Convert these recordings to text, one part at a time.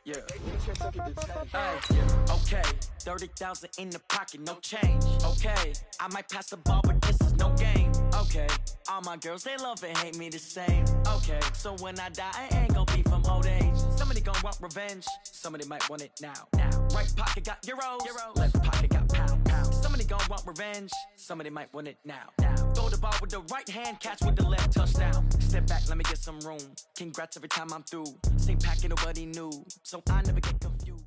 Yeah. Okay, 30,000 in the pocket, no change. Okay, I might pass the ball, but this is no game. Okay, all my girls, they love and hate me the same. Okay, so when I die, I ain't gonna be from old age. Somebody gonna want revenge, somebody might want it now. Right pocket got euros, left pocket got pound. Somebody gonna want revenge, somebody might want it now. Throw the ball with the right hand, catch with the left, touchdown. Step back, let me get some room. Congrats every time I'm through. Same packet, nobody knew, so I never get confused.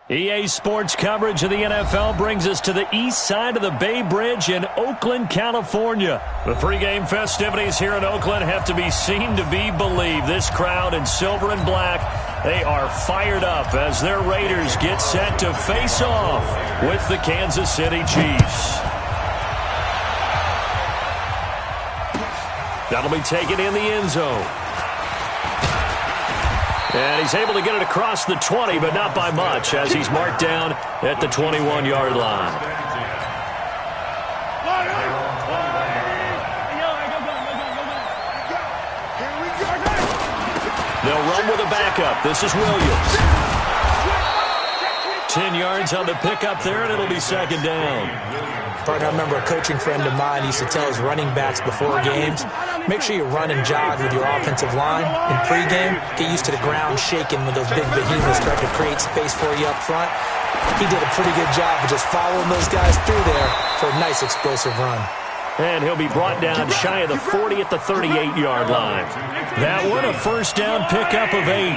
EA Sports coverage of the NFL brings us to the east side of the Bay Bridge in Oakland, California. The pregame festivities here in Oakland have to be seen to be believed. This crowd in silver and black, they are fired up as their Raiders get set to face off with the Kansas City Chiefs. That'll be taken in the end zone. And he's able to get it across the 20, but not by much, as he's marked down at the 21-yard line. They'll run with a backup. This is Williams. 10 yards on the pickup there, and it'll be second down. Partner, I remember a coaching friend of mine used to tell his running backs before games, make sure you run and jog with your offensive line. In pregame, get used to the ground shaking when those big behemoths start to create space for you up front. He did a pretty good job of just following those guys through there for a nice explosive run. And he'll be brought down shy of the 40 at the 38-yard line. That one, a first down pickup of 8.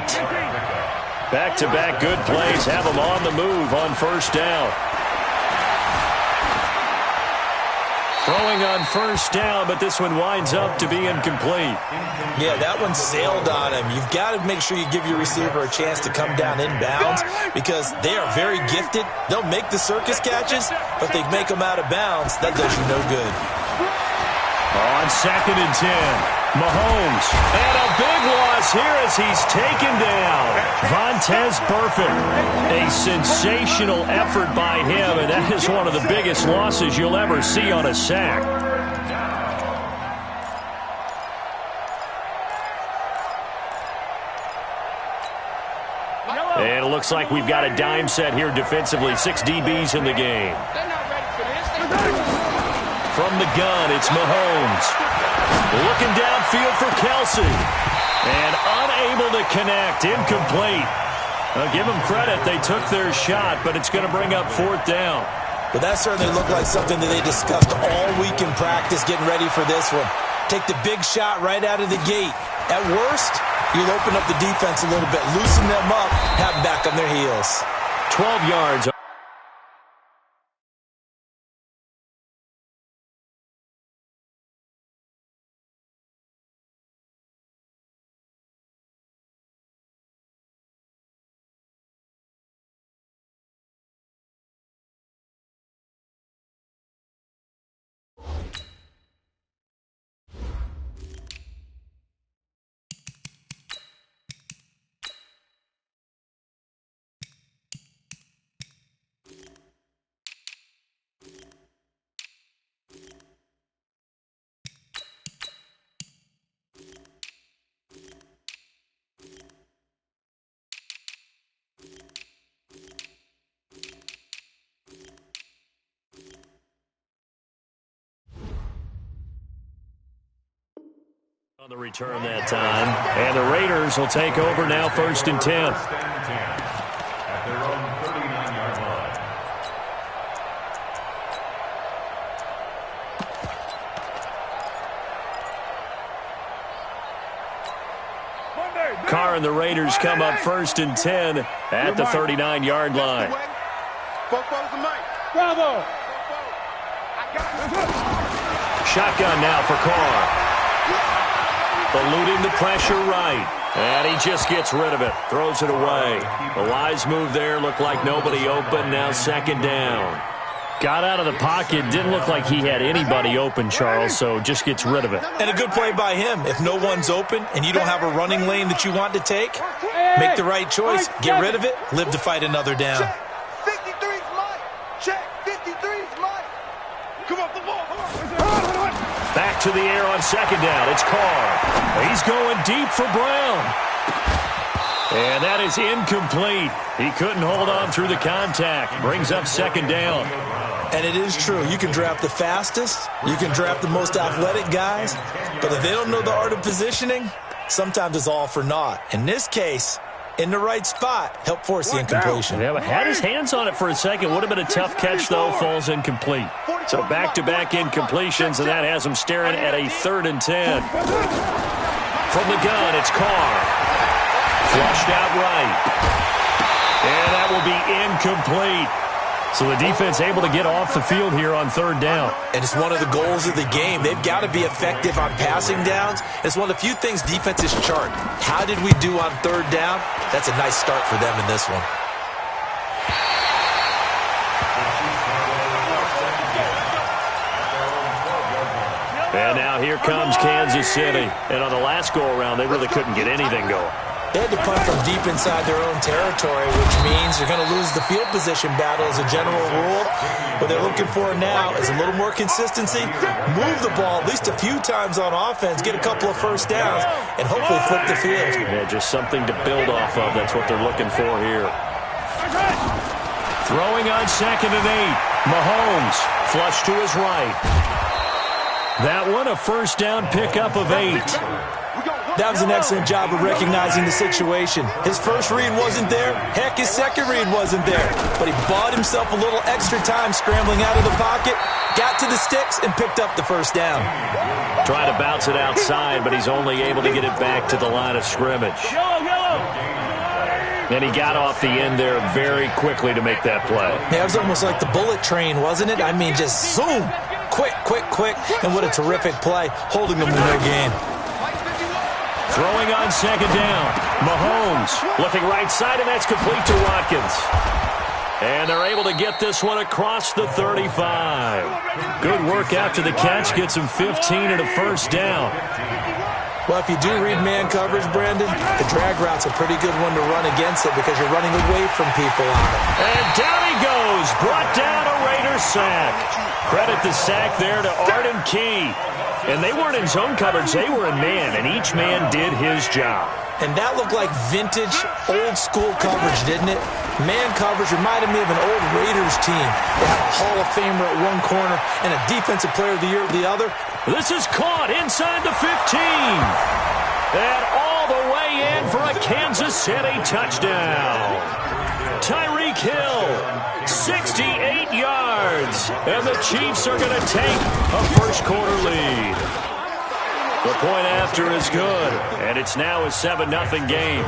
Back-to-back good plays have him on the move on first down. Throwing on first down, but this one winds up to be incomplete. Yeah, that one sailed on him. You've got to make sure you give your receiver a chance to come down inbounds because they are very gifted. They'll make the circus catches, but they make them out of bounds. That does you no good. On second and 10, Mahomes. And a big loss here as he's taken down. Vontaze Burfict. A sensational effort by him, and that is one of the biggest losses you'll ever see on a sack. And it looks like we've got a dime set here defensively. 6 DBs in the game. From the gun, it's Mahomes. Looking downfield for Kelsey. And unable to connect. Incomplete. Give them credit. They took their shot, but it's going to bring up fourth down. But that certainly looked like something that they discussed all week in practice getting ready for this one. Take the big shot right out of the gate. At worst, you'll open up the defense a little bit, loosen them up, have them back on their heels. 12 yards. On the return that time, and the Raiders will take over now, first and 10. At their own 39-yard line. Carr and the Raiders come up first and 10 at the 39-yard line. Bravo! Shotgun now for Carr. Eluding the pressure right. And he just gets rid of it. Throws it away. A wise move there. Looked like nobody open. Now second down. Got out of the pocket. Didn't look like he had anybody open, Charles, so just gets rid of it. And a good play by him. If no one's open and you don't have a running lane that you want to take, make the right choice. Get rid of it. Live to fight another down. 53's mine. Check. 53's mine. Come on, the ball. Back to the air on second down. It's Carr. He's going deep for Brown. And that is incomplete. He couldn't hold on through the contact. Brings up second down. And it is true. You can draft the fastest. You can draft the most athletic guys. But if they don't know the art of positioning, sometimes it's all for naught. In this case, in the right spot, help force the incompletion. Yeah, but had his hands on it for a second. Would have been a tough catch, though. Falls incomplete. So back-to-back incompletions, and that has him staring at a 3rd and 10. From the gun, it's Carr. Flushed out right. And that will be incomplete. So the defense able to get off the field here on 3rd down. And it's one of the goals of the game. They've got to be effective on passing downs. It's one of the few things defenses chart. How did we do on 3rd down? That's a nice start for them in this one. And now here comes Kansas City. And on the last go-around, they really couldn't get anything going. They had to punt from deep inside their own territory, which means they're going to lose the field position battle as a general rule. What they're looking for now is a little more consistency, move the ball at least a few times on offense, get a couple of first downs, and hopefully flip the field. Yeah, just something to build off of. That's what they're looking for here. Throwing on 2nd and 8. Mahomes flush to his right. That one, a first down pickup of 8. That was an excellent job of recognizing the situation. His first read wasn't there. Heck, his second read wasn't there. But he bought himself a little extra time scrambling out of the pocket, got to the sticks, and picked up the first down. Trying to bounce it outside, but he's only able to get it back to the line of scrimmage. And he got off the end there very quickly to make that play. Yeah, it was almost like the bullet train, wasn't it? I mean, just zoom. Quick, quick, quick. And what a terrific play, holding them to no gain. Throwing on 2nd down. Mahomes looking right side, and that's complete to Watkins. And they're able to get this one across the 35. Good work after the catch. Gets him 15 and a first down. Well, if you do read man coverage, Brandon, the drag route's a pretty good one to run against it because you're running away from people on it. And down he goes. Brought down a Raiders sack. Credit the sack there to Arden Key. And they weren't in zone coverage. They were in man, and each man did his job. And that looked like vintage, old-school coverage, didn't it? Man coverage reminded me of an old Raiders team. They had a Hall of Famer at one corner and a Defensive Player of the Year at the other. This is caught inside the 15. And all the way in for a Kansas City touchdown. Tyreek Hill, 68 yards. And the Chiefs are going to take a first-quarter lead. The point after is good, and it's now a 7-0 game.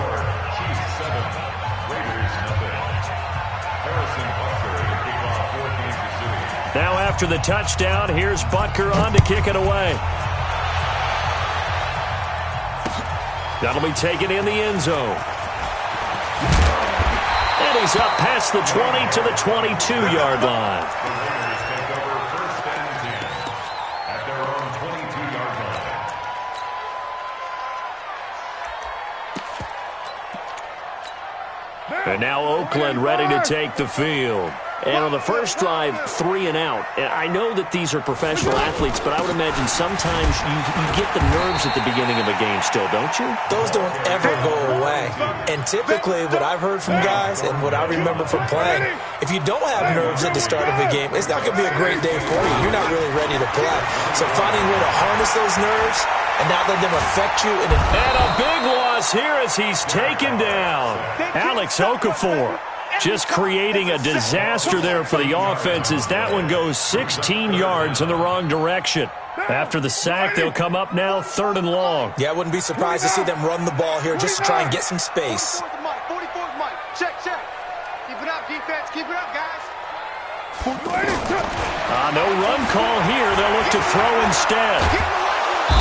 Now after the touchdown, here's Butker on to kick it away. That'll be taken in the end zone. And he's up past the 20 to the 22-yard line. And now Oakland ready to take the field. And on the first drive, 3 and out. And I know that these are professional athletes, but I would imagine sometimes you get the nerves at the beginning of a game still, don't you? Those don't ever go away. And typically, what I've heard from guys and what I remember from playing, if you don't have nerves at the start of a game, it's not going to be a great day for you. You're not really ready to play. So finding a way to harness those nerves and not let them affect you. And a big loss here as he's taken down. Alex Okafor just creating a disaster there for the offense as that one goes 16 yards in the wrong direction. After the sack, they'll come up now 3rd and long. Yeah, I wouldn't be surprised to see them run the ball here just to try and get some space. 44's Mike. Check. Keep it up, defense. Keep it up, guys. No run call here. They'll look to throw instead.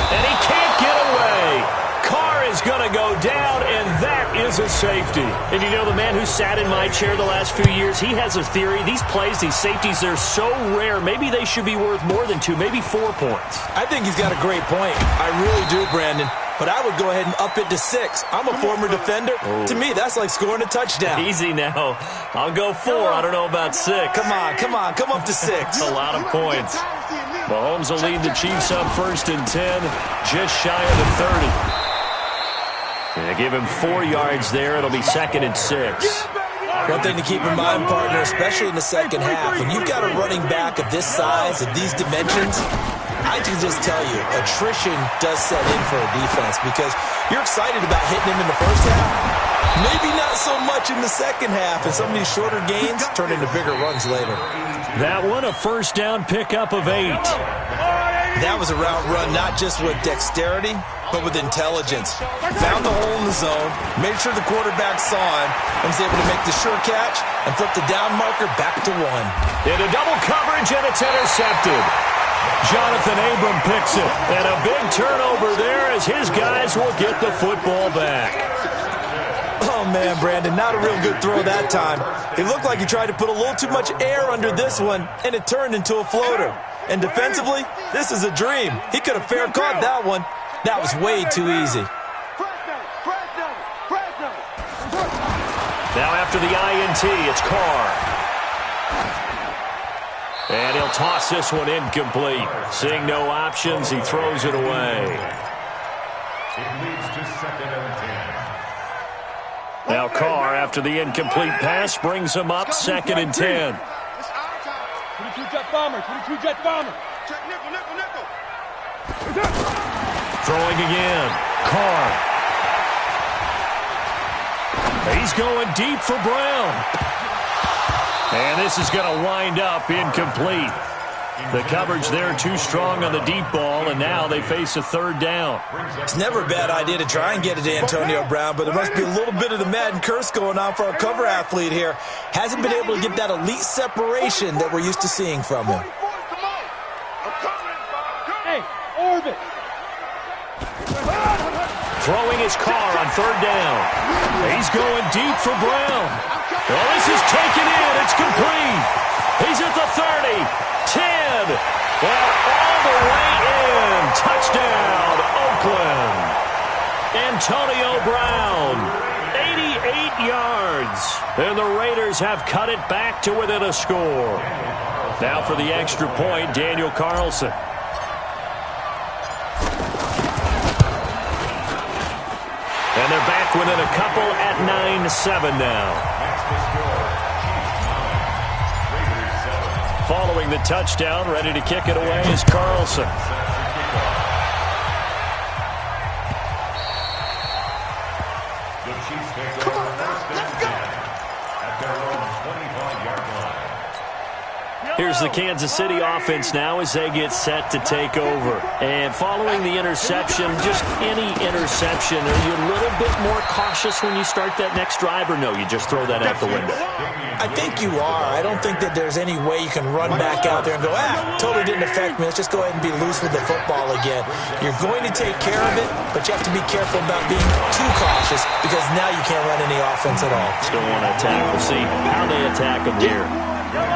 And he can't get away. Carr is going to go down, and that is a safety. And you know, the man who sat in my chair the last few years, he has a theory. These plays, these safeties, they're so rare. Maybe they should be worth more than 2, maybe 4 points. I think he's got a great point. I really do, Brandon. But I would go ahead and up it to 6. I'm a former defender. Oh. To me, that's like scoring a touchdown. Easy now. I'll go 4. I don't know about 6. Come on. Come up to 6. A lot of points. Mahomes will lead the Chiefs up 1st and 10, just shy of the 30. They give him 4 yards there. It'll be 2nd and 6. One thing to keep in mind, partner, especially in the second half, when you've got a running back of this size, of these dimensions, I can just tell you, attrition does set in for a defense because you're excited about hitting him in the first half. Maybe not so much in the second half, and some of these shorter gains turn into bigger runs later. That one, a first down pickup of 8. That was a route run not just with dexterity, but with intelligence. Found the hole in the zone, made sure the quarterback saw him, and was able to make the sure catch and flip the down marker back to 1. Into double coverage, and it's intercepted. Jonathan Abram picks it, and a big turnover there as his guys will get the football back. Oh, man, Brandon, not a real good throw that time. It looked like he tried to put a little too much air under this one, and it turned into a floater. And defensively, this is a dream. He could have fair caught that one. That was way too easy. Now after the INT, it's Carr. And he'll toss this one incomplete. Seeing no options, he throws it away. It leads to 2nd and 10. Now Carr, after the incomplete pass, brings him up 2nd and 10. 22 jet bomber, 22 jet bomber. Check nickel, nickel, nickel. Throwing again. Carr. He's going deep for Brown. And this is going to wind up incomplete. The coverage there too strong on the deep ball, and now they face a 3rd down. It's never a bad idea to try and get it to Antonio Brown, but there must be a little bit of the Madden curse going on for our cover athlete here. Hasn't been able to get that elite separation that we're used to seeing from him. Hey, orbit. Throwing his Carr on 3rd down. He's going deep for Brown. Well, this is taken in. It's complete. He's at the 30, 10, and all the way in. Touchdown, Oakland. Antonio Brown, 88 yards. And the Raiders have cut it back to within a score. Now for the extra point, Daniel Carlson. And they're back within a couple at 9-7 now. Following the touchdown, ready to kick it away is Carlson. The Chiefs take over 1st and 10 at their own 25-yard line. Here's the Kansas City offense now as they get set to take over. And following the interception, just any interception, are you a little bit more cautious when you start that next drive, or no, you just throw that out the window? I think you are. I don't think that there's any way you can run back out there and go, totally didn't affect me. Let's just go ahead and be loose with the football again. You're going to take care of it, but you have to be careful about being too cautious because now you can't run any offense at all. Still want to attack. We'll see how they attack them here.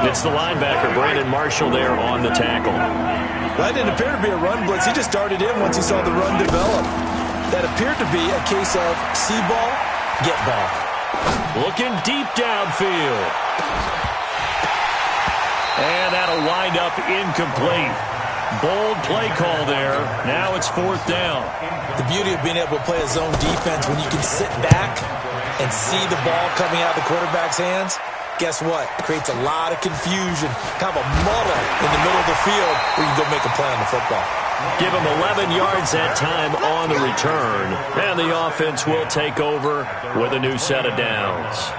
It's the linebacker, Brandon Marshall, there on the tackle. That didn't appear to be a run blitz. He just started in once he saw the run develop. That appeared to be a case of see ball, get ball. Looking deep downfield. And that'll wind up incomplete. Bold play call there. Now it's 4th down. The beauty of being able to play a zone defense when you can sit back and see the ball coming out of the quarterback's hands, guess what? Creates a lot of confusion, kind of a muddle in the middle of the field where you can go make a play on the football. Give him 11 yards that time on the return. And the offense will take over with a new set of downs.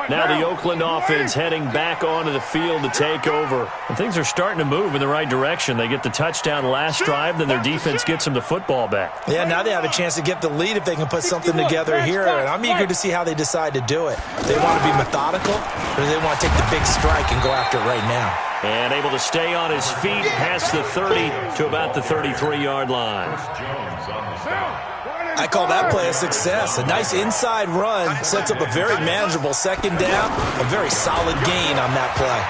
Now the Oakland offense heading back onto the field to take over. And things are starting to move in the right direction. They get the touchdown last drive, then their defense gets them the football back. Yeah, now they have a chance to get the lead if they can put something together here. And I'm eager to see how they decide to do it. They want to be methodical, or they want to take the big strike and go after it right now. And able to stay on his feet past the 30 to about the 33-yard line. Jones on the stop. I call that play a success. A nice inside run sets up a very manageable 2nd down. A very solid gain on that play.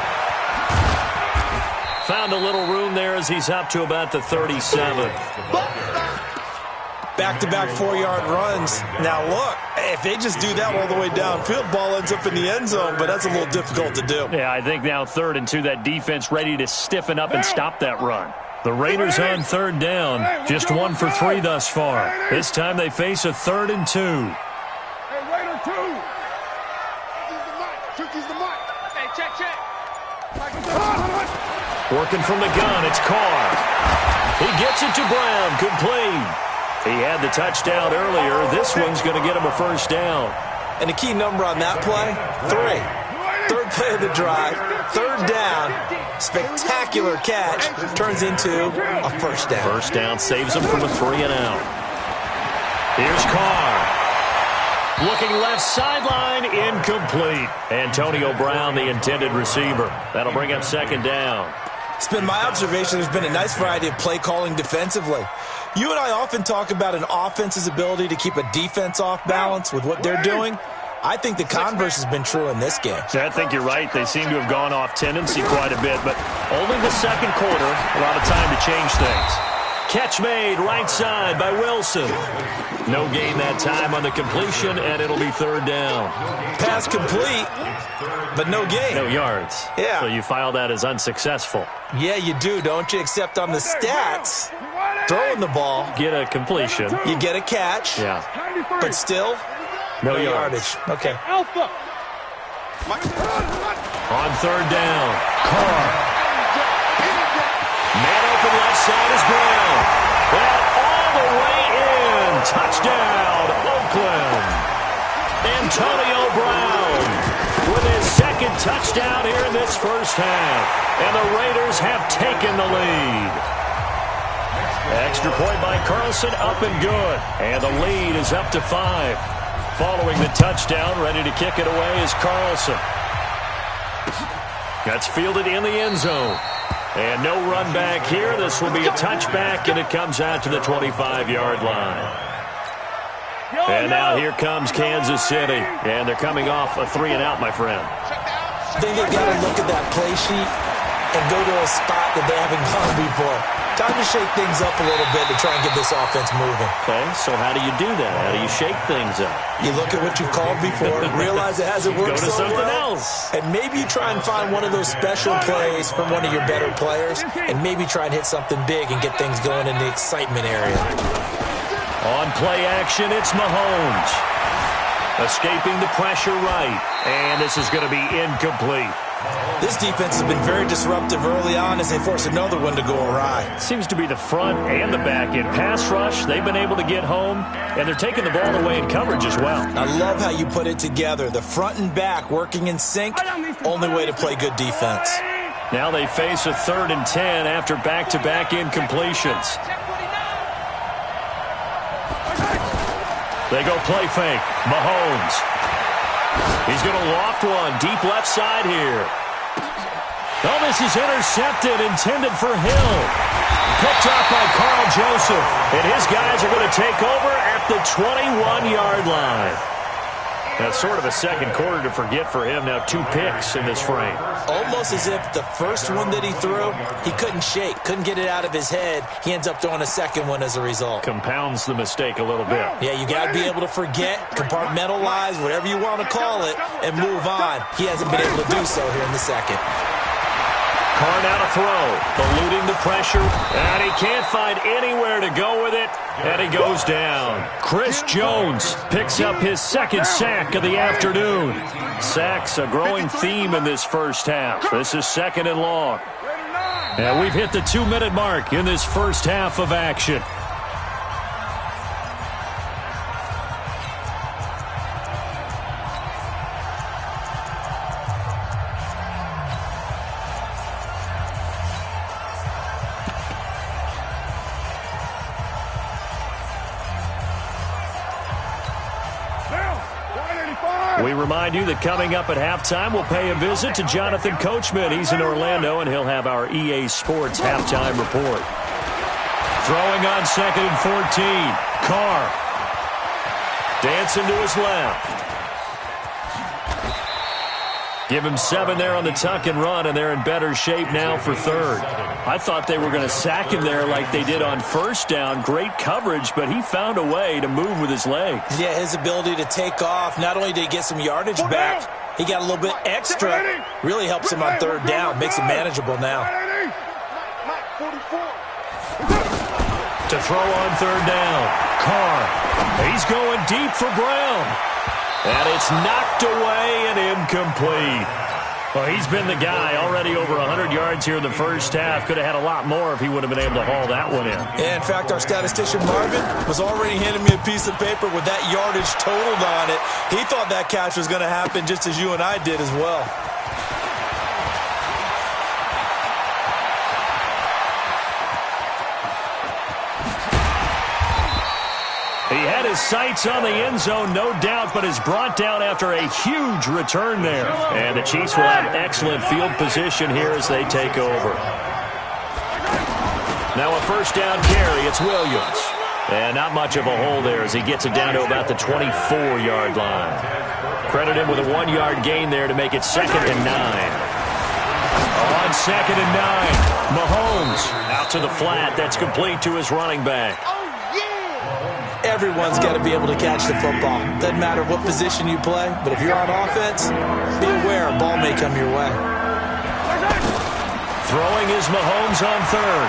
Found a little room there as he's up to about the 37. Back-to-back 4-yard runs. Now look, If they just do that all the way downfield, ball ends up in the end zone, but that's a little difficult to do. Yeah, I think now 3rd and 2, that defense ready to stiffen up and stop that run. The Raiders on 3rd down, just 1 for 3 thus far. This time they face a 3rd and 2. Hey, Raider 2. He's the mic. Hey, check. Working from the gun, it's Carr. He gets it to Brown, complete. He had the touchdown earlier. This one's going to get him a 1st down. And the key number on that play, 3. 3rd play of the drive, 3rd down, spectacular catch, turns into a 1st down. 1st down saves him from a 3 and out. Here's Carr. Looking left sideline, incomplete. Antonio Brown, the intended receiver. That'll bring up 2nd down. It's been my observation there's been a nice variety of play calling defensively. You and I often talk about an offense's ability to keep a defense off balance with what they're doing. I think the converse has been true in this game. I think you're right. They seem to have gone off tendency quite a bit, but only the 2nd quarter, a lot of time to change things. Catch made right side by Wilson. No gain that time on the completion, and it'll be 3rd down. Pass complete, but no gain. No yards. Yeah. So you file that as unsuccessful. Yeah, you do, don't you? Except on the stats, throwing the ball, Get a completion. you get a catch, Yeah. but still, No no yardage. yardage. Okay. Alpha. On 3rd down, Carr. Man open left side is Brown. And all the way in. Touchdown, Oakland. Antonio Brown with his 2nd touchdown here in this 1st half. And the Raiders have taken the lead. Extra point by Carlson, up and good. And the lead is up to 5. Following the touchdown, ready to kick it away is Carlson. That's fielded in the end zone. And no run back here. This will be a touchback, and it comes out to the 25-yard line. And now here comes Kansas City. And they're coming off a 3 and out, my friend. I think they've got to look at that play sheet and go to a spot that they haven't gone before. Time to shake things up a little bit to try and get this offense moving. Okay, so how do you do that? How do you shake things up? You look at what you called before, realize it hasn't worked Go to so something well, else. and maybe you try and find one of those special plays from one of your better players, and maybe try and hit something big and get things going in the excitement area. On play action, it's Mahomes. Escaping the pressure right. And this is going to be incomplete. This defense has been very disruptive early on as they force another one to go awry. Seems to be the front and the back end. Pass rush, they've been able to get home, and they're taking the ball away in coverage as well. I love how you put it together. The front and back working in sync, only way to play good defense. Now they face a 3rd and 10 after back-to-back incompletions. They go play fake. Mahomes. He's going to loft one deep left side here. Oh, this is intercepted, intended for Hill. Picked up by Carl Joseph. And his guys are going to take over at the 21-yard line. That's sort of a 2nd quarter to forget for him. Now 2 picks in this frame. Almost as if the first one that he threw, he couldn't shake, couldn't get it out of his head. He ends up throwing a 2nd one as a result. Compounds the mistake a little bit. Yeah, you got to be able to forget, compartmentalize, whatever you want to call it, and move on. He hasn't been able to do so here in the 2nd. Carr now to throw, eluding the pressure, and he can't find anywhere to go with it, and he goes down. Chris Jones picks up his 2nd sack of the afternoon. Sacks a growing theme in this 1st half. This is 2nd and long. And we've hit the 2-minute mark in this 1st half of action. We remind you that coming up at halftime, we'll pay a visit to Jonathan Coachman. He's in Orlando, and he'll have our EA Sports halftime report. Throwing on 2nd and 14. Carr. Dancing to his left. Give him 7 there on the tuck and run, and they're in better shape now for 3rd. I thought they were going to sack him there like they did on first down. Great coverage, but he found a way to move with his legs. Yeah, his ability to take off. Not only did he get some yardage back, he got a little bit extra. Really helps him on third down. Makes it manageable now. To throw on third down. Carr. He's going deep for Brown. And it's knocked away and incomplete. Well, he's been the guy already over 100 yards here in the first half. Could have had a lot more if he would have been able to haul that one in. Yeah, in fact, our statistician Marvin was already handing me a piece of paper with that yardage totaled on it. He thought that catch was going to happen just as you and I did as well. He had his sights on the end zone, no doubt, but is brought down after a huge return there. And the Chiefs will have excellent field position here as they take over. Now a first down carry. It's Williams. And not much of a hole there as he gets it down to about the 24-yard line. Credit him with a 1-yard gain there to make it 2nd and 9. On 2nd and 9, Mahomes out to the flat. That's complete to his running back. Everyone's got to be able to catch the football. Doesn't matter what position you play, but if you're on offense, be aware a ball may come your way. Throwing is Mahomes on third.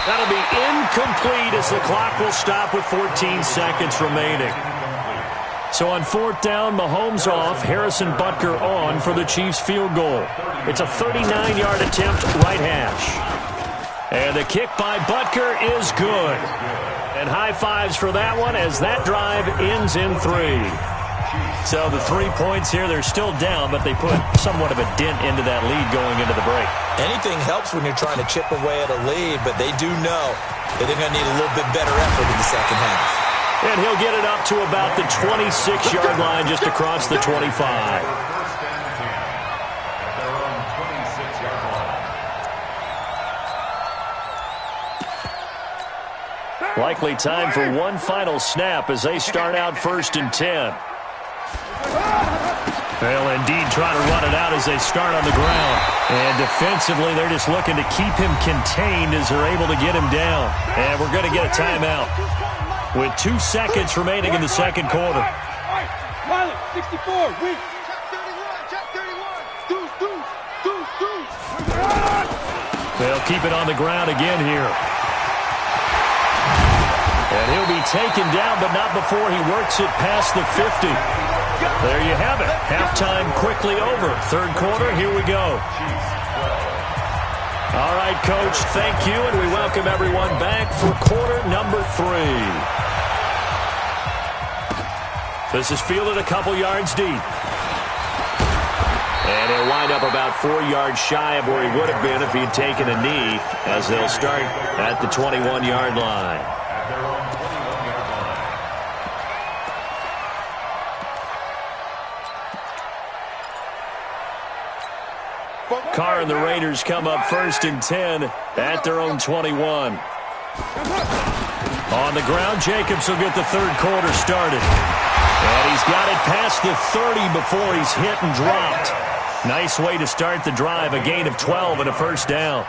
That'll be incomplete as the clock will stop with 14 seconds remaining. So on fourth down, Mahomes off, Harrison Butker on for the Chiefs field goal. It's a 39-yard attempt, right hash. And the kick by Butker is good. And high fives for that one as that drive ends in 3. So the 3 points here, they're still down, but they put somewhat of a dent into that lead going into the break. Anything helps when you're trying to chip away at a lead, but they do know that they're going to need a little bit better effort in the second half. And he'll get it up to about the 26-yard line just across the 25. Likely time for one final snap as they start out 1st and 10. They'll indeed try to run it out as they start on the ground. And defensively, they're just looking to keep him contained as they're able to get him down. And we're going to get a timeout with 2 seconds remaining in the second quarter. Miley, 64, weak. Check 31, deuce. They'll keep it on the ground again here. And he'll be taken down, but not before he works it past the 50. There you have it. Halftime quickly over. Third quarter, here we go. All right, Coach, thank you, and we welcome everyone back for quarter number 3. This is fielded a couple yards deep. And he'll wind up about 4 yards shy of where he would have been if he'd taken a knee, as they'll start at the 21-yard line. Carr and the Raiders come up 1st and 10 at their own 21. On the ground, Jacobs will get the third quarter started. And he's got it past the 30 before he's hit and dropped. Nice way to start the drive, a gain of 12 and a first down.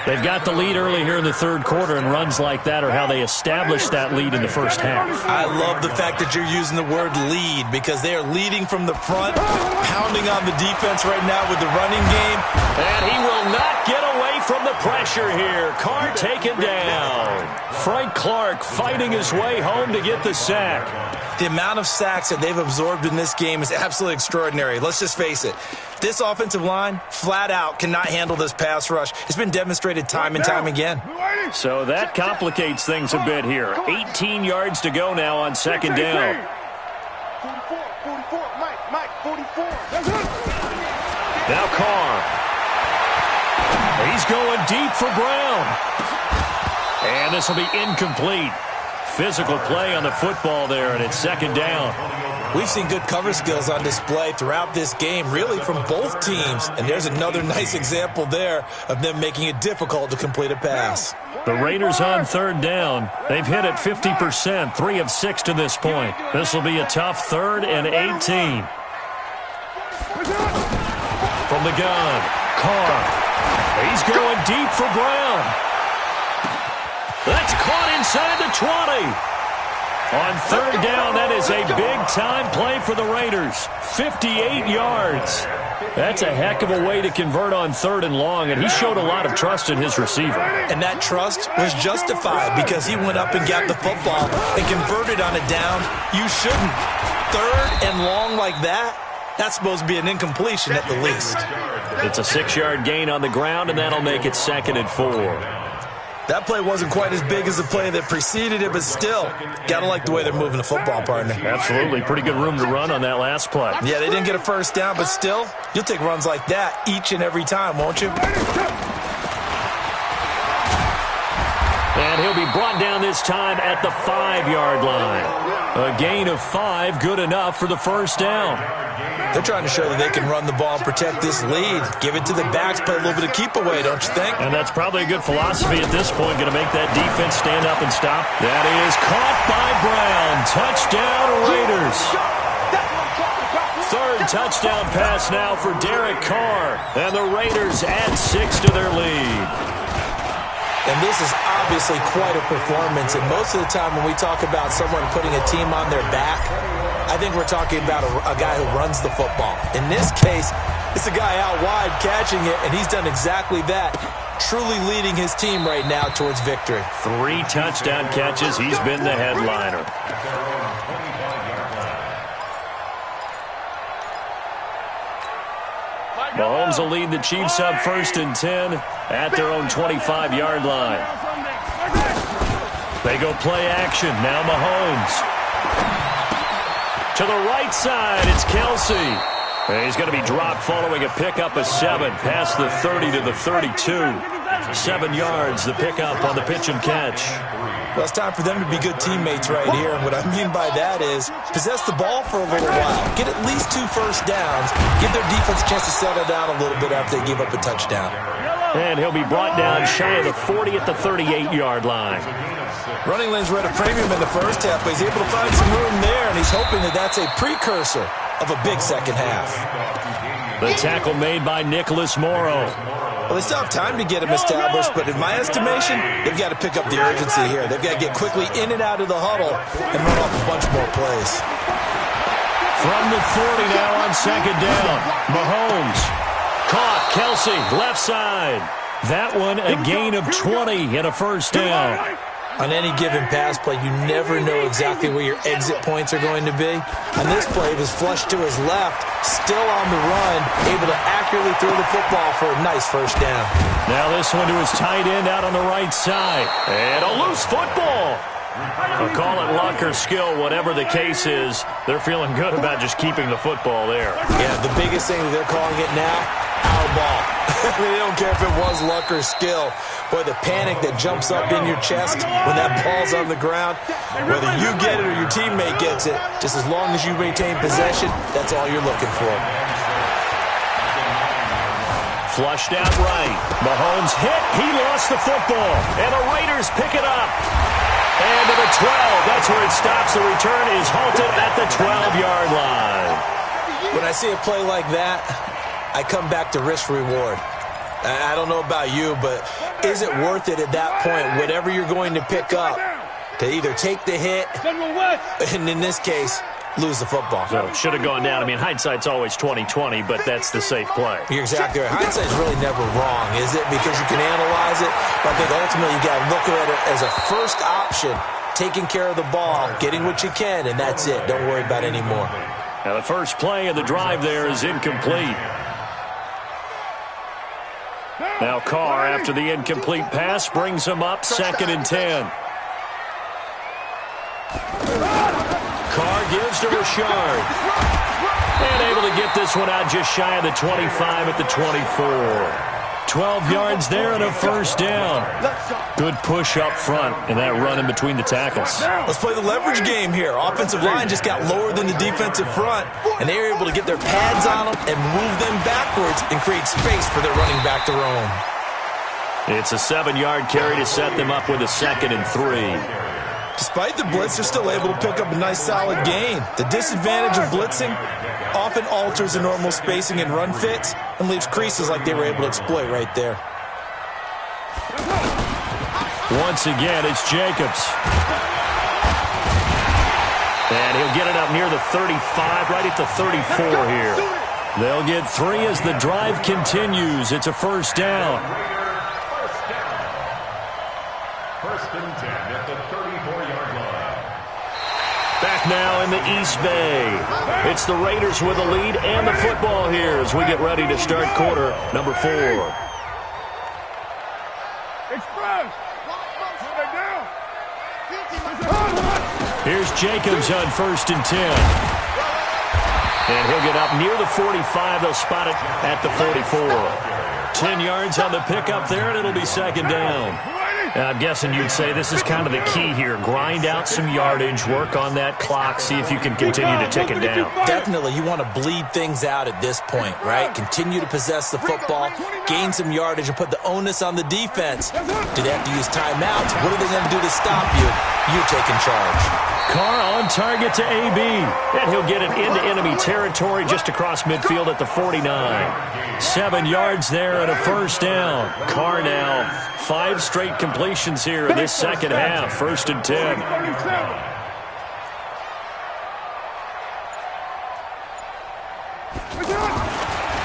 They've got the lead early here in the third quarter, and runs like that are how they establish that lead in the first half. I love the fact that you're using the word lead because they are leading from the front, pounding on the defense right now with the running game. And he will not get away from the pressure here. Carr taken down. Frank Clark fighting his way home to get the sack. The amount of sacks that they've absorbed in this game is absolutely extraordinary. Let's just face it. This offensive line, flat out, cannot handle this pass rush. It's been demonstrated time and time again. So that complicates things a bit here. 18 yards to go now on second down. 44, Mike, 44. Now Carr. He's going deep for Brown. And this will be incomplete. Physical play on the football there, and it's second down. We've seen good cover skills on display throughout this game, really from both teams. And there's another nice example there of them making it difficult to complete a pass. The Raiders on third down. They've hit it 50%, 3 of 6 to this point. This will be a tough 3rd and 18. From the gun, Carr. He's going deep for Brown. That's caught inside the 20. On third down, that is a big-time play for the Raiders. 58 yards. That's a heck of a way to convert on third and long, and he showed a lot of trust in his receiver. And that trust was justified because he went up and got the football and converted on a down. You shouldn't. Third and long like that, that's supposed to be an incompletion at the least. It's a 6-yard gain on the ground, and that'll make it 2nd and 4. That play wasn't quite as big as the play that preceded it, but still, gotta like the way they're moving the football, partner. Absolutely. Pretty good room to run on that last play. Yeah, they didn't get a first down, but still, you'll take runs like that each and every time, won't you? And he'll be brought down this time at the 5-yard line. A gain of 5, good enough for the first down. They're trying to show that they can run the ball and protect this lead. Give it to the backs, play a little bit of keep away, don't you think? And that's probably a good philosophy at this point. Going to make that defense stand up and stop. That is caught by Brown. Touchdown, Raiders. Third touchdown pass now for Derek Carr. And the Raiders add 6 to their lead. And this is obviously quite a performance. And most of the time when we talk about someone putting a team on their back, I think we're talking about a guy who runs the football. In this case, it's a guy out wide catching it, and he's done exactly that, truly leading his team right now towards victory. 3 touchdown catches. He's been the headliner. Mahomes will lead the Chiefs up 1st and 10 at their own 25-yard line. They go play action. Now Mahomes. To the right side, it's Kelsey. And he's going to be dropped following a pickup of 7 past the 30 to the 32. 7 yards, the pickup on the pitch and catch. Well, it's time for them to be good teammates right here. And what I mean by that is possess the ball for a little while. Get at least 2 first downs. Give their defense a chance to settle down a little bit after they give up a touchdown. And he'll be brought down shy of the 40 at the 38-yard line. Running lanes were at a premium in the first half, but he's able to find some room there, and he's hoping that that's a precursor of a big second half. The tackle made by Nicholas Morrow. Well, they still have time to get him established, but in my estimation, they've got to pick up the urgency here. They've got to get quickly in and out of the huddle and run off a bunch more plays. From the 40 now on 2nd down. Mahomes. Caught. Kelsey, left side. That one a gain of 20 and a first down. On any given pass play, you never know exactly where your exit points are going to be. On this play, it was flushed to his left, still on the run, able to accurately throw the football for a nice first down. Now this one to his tight end out on the right side. And a loose football. I'll call it luck or skill, whatever the case is. They're feeling good about just keeping the football there. Yeah, the biggest thing that they're calling it now, our ball. They don't care if it was luck or skill. Boy, the panic that jumps up in your chest when that ball's on the ground, whether you get it or your teammate gets it, just as long as you maintain possession, that's all you're looking for. Flushed out right. Mahomes hit. He lost the football. And the Raiders pick it up. And to the 12. That's where it stops. The return is halted at the 12-yard line. When I see a play like that, I come back to risk-reward. I don't know about you, but is it worth it at that point, whatever you're going to pick up, to either take the hit, and in this case, lose the football? So should have gone down. I mean, hindsight's always 20/20, but that's the safe play. You're exactly right. Hindsight's really never wrong, is it? Because you can analyze it, but I think ultimately you got to look at it as a first option, taking care of the ball, getting what you can, and that's it. Don't worry about it anymore. Now the first play of the drive there is incomplete. Now Carr, after the incomplete pass, brings him up 2nd and 10. Carr gives to Richard. And able to get this one out just shy of the 25 at the 24. 12 yards there and a first down. Good push up front and that run in between the tackles. Let's play the leverage game here. Offensive line just got lower than the defensive front, and they were able to get their pads on them and move them backwards and create space for their running back to roam. It's a 7-yard carry to set them up with a 2nd and 3. Despite the blitz, they're still able to pick up a nice solid gain. The disadvantage of blitzing often alters the normal spacing and run fits and leaves creases like they were able to exploit right there. Once again, it's Jacobs. And he'll get it up near the 35, right at the 34 here. They'll get 3 as the drive continues. It's a first down. First and 10 at the 34-yard line. Back now in the East Bay. It's the Raiders with the lead and the football here as we get ready to start quarter number 4. Express. Here's Jacobs on first and 10. And he'll get up near the 45. They'll spot it at the 44. 10 yards on the pickup there, and it'll be second down. I'm guessing you'd say this is kind of the key here. Grind out some yardage, work on that clock, see if you can continue to tick it down. Definitely, you want to bleed things out at this point, right? Continue to possess the football, gain some yardage, and put the onus on the defense. Do they have to use timeouts? What are they going to do to stop you? You're taking charge. Carr on target to AB. And he'll get it into enemy territory just across midfield at the 49. 7 yards there and a first down. Carr now 5 straight completions here in this second half. First and 10.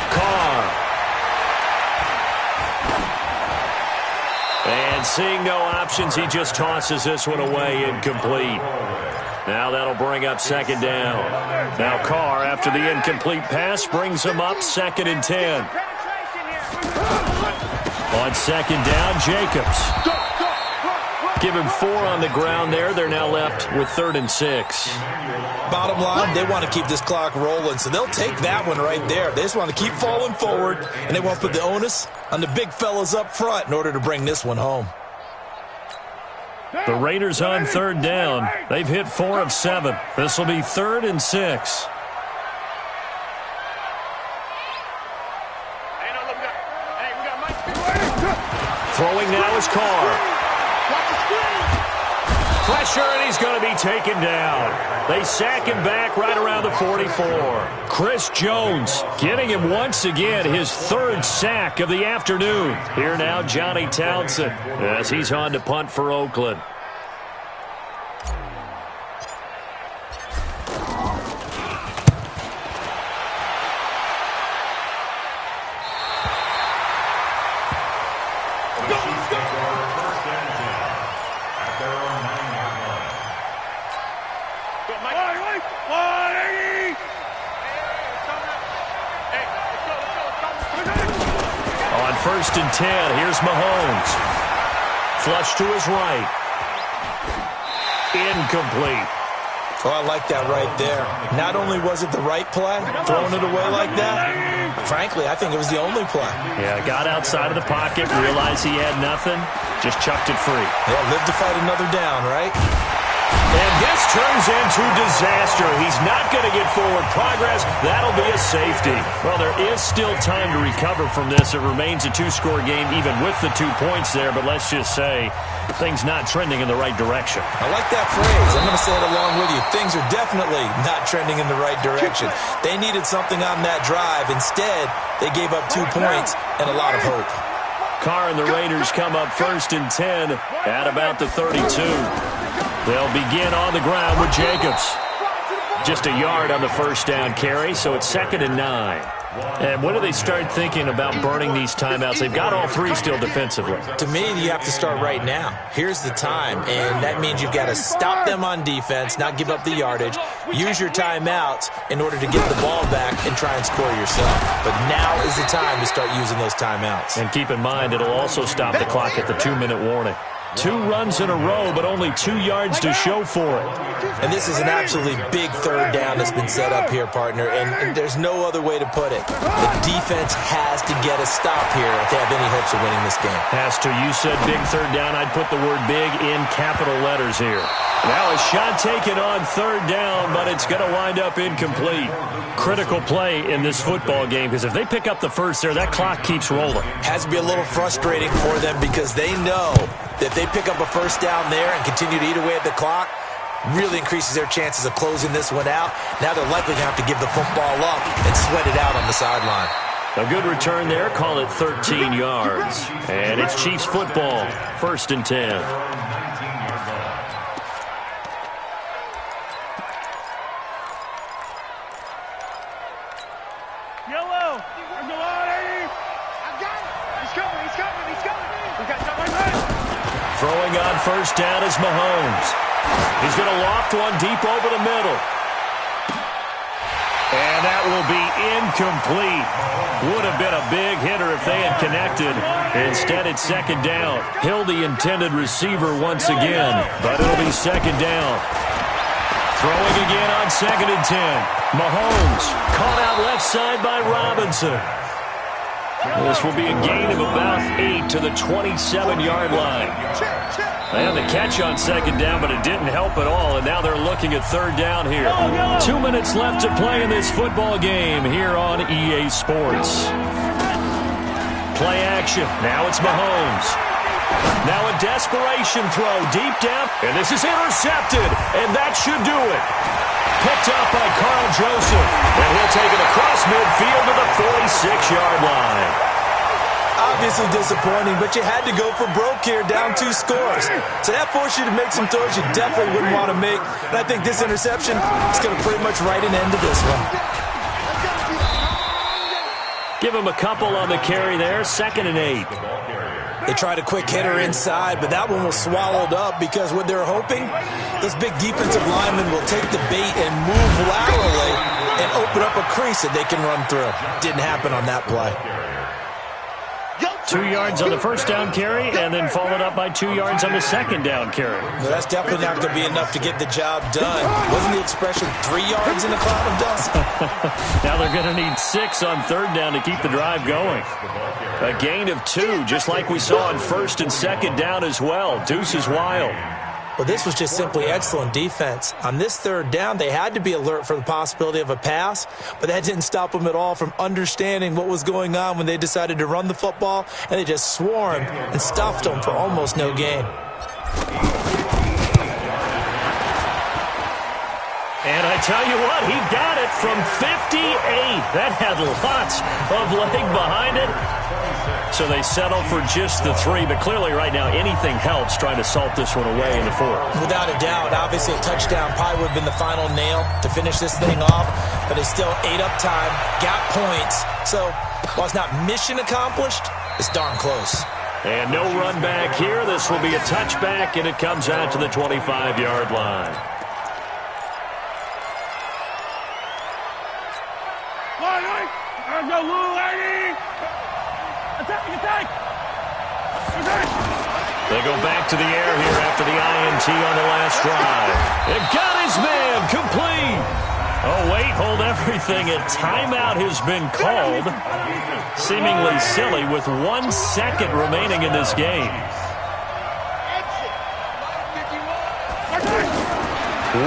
Carr. And seeing no options, he just tosses this one away, incomplete. Now that'll bring up second down. Now Carr, after the incomplete pass, brings him up second and 10. On second down, Jacobs. Give him 4 on the ground there. They're now left with 3rd and 6. Bottom line, they want to keep this clock rolling, so they'll take that one right there. They just want to keep falling forward, and they won't put the onus on the big fellas up front in order to bring this one home. The Raiders on third down. They've hit 4 of 7. This will be 3rd and 6. Throwing now is Carr. Pressure, and he's going to be taken down. They sack him back right around the 44. Chris Jones getting him once again, his 3rd sack of the afternoon. Here now, Johnny Townsend, as he's on to punt for Oakland. First and 10. Here's Mahomes. Flush to his right. Incomplete. Oh, I like that right there. Not only was it the right play, throwing it away like that, frankly, I think it was the only play. Yeah, got outside of the pocket, realized he had nothing, just chucked it free. Yeah, live to fight another down, right? And this turns into disaster. He's not going to get forward progress. That'll be a safety. Well, there is still time to recover from this. It remains a 2-score game even with the 2 points there, but let's just say things not trending in the right direction. I like that phrase. I'm going to say it along with you. Things are definitely not trending in the right direction. They needed something on that drive. Instead, they gave up 2 points and a lot of hope. Carr and the Raiders come up first and 10 at about the 32. They'll begin on the ground with Jacobs. Just a yard on the first down carry, so it's 2nd and 9. And when do they start thinking about burning these timeouts? They've got all 3 still defensively. To me, you have to start right now. Here's the time, and that means you've got to stop them on defense, not give up the yardage, use your timeouts in order to get the ball back and try and score yourself. But now is the time to start using those timeouts. And keep in mind, it'll also stop the clock at the 2-minute warning. 2 runs in a row, but only 2 yards to show for it. And this is an absolutely big 3rd down that's been set up here, partner, and there's no other way to put it. The defense has to get a stop here if they have any hopes of winning this game. Has to. You said big 3rd down. I'd put the word big in capital letters here. Now a shot taken on 3rd down, but it's going to wind up incomplete. Critical play in this football game, because if they pick up the first there, that clock keeps rolling. Has to be a little frustrating for them because they know If they pick up a first down there and continue to eat away at the clock, really increases their chances of closing this one out. Now they're likely going to have to give the football up and sweat it out on the sideline. A good return there. Call it 13 yards. And it's Chiefs football. 1st and 10. Yellow. There's no line. I got it. He's coming. He's coming. He's coming. We got something right. Throwing on 1st down is Mahomes. He's going to loft one deep over the middle. And that will be incomplete. Would have been a big hitter if they had connected. Instead, it's 2nd down. Hill, the intended receiver once again, but it'll be 2nd down. Throwing again on 2nd and 10. Mahomes caught out left side by Robinson. This will be a gain of about 8 to the 27-yard line. They had the catch on 2nd down, but it didn't help at all, and now they're looking at 3rd down here. 2 minutes left to play in this football game here on EA Sports. Play action. Now it's Mahomes. Now a desperation throw deep down, and this is intercepted, and that should do it. Picked up by Carl Joseph, and he'll take it across midfield to the 46-yard line. Obviously disappointing, but you had to go for broke here, down 2 scores. So that forced you to make some throws you definitely wouldn't want to make. And I think this interception is going to pretty much write an end to this one. Give him a couple on the carry there, 2nd and 8. They tried a quick hitter inside, but that one was swallowed up because what they're hoping, those big defensive linemen will take the bait and move laterally and open up a crease that they can run through. Didn't happen on that play. 2 yards on the 1st down carry, and then followed up by 2 yards on the 2nd down carry. Well, that's definitely not going to be enough to get the job done. Wasn't the expression 3 yards in a cloud of dust? Now they're going to need 6 on 3rd down to keep the drive going. A gain of 2, just like we saw on 1st and 2nd down as well. Deuce is wild. Well, this was just simply excellent defense. On this 3rd down, they had to be alert for the possibility of a pass, but that didn't stop them at all from understanding what was going on when they decided to run the football, and they just swarmed and stuffed them for almost no gain. And I tell you what, he got it from 58. That had lots of leg behind it. So they settle for just the 3, but clearly right now anything helps trying to salt this one away in the 4th. Without a doubt, obviously a touchdown probably would have been the final nail to finish this thing off, but they still ate up time, got points. So while it's not mission accomplished, it's darn close. And no run back here. This will be a touchback, and it comes out to the 25-yard line. They go back to the air here after the INT on the last drive. It got his man complete. Oh, wait, hold everything. A timeout has been called. Seemingly silly with 1 second remaining in this game.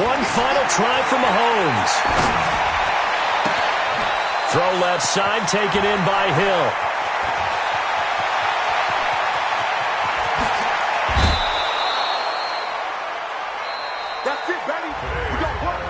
One final try for Mahomes. Throw left side, taken in by Hill. That's it, baby. We got work.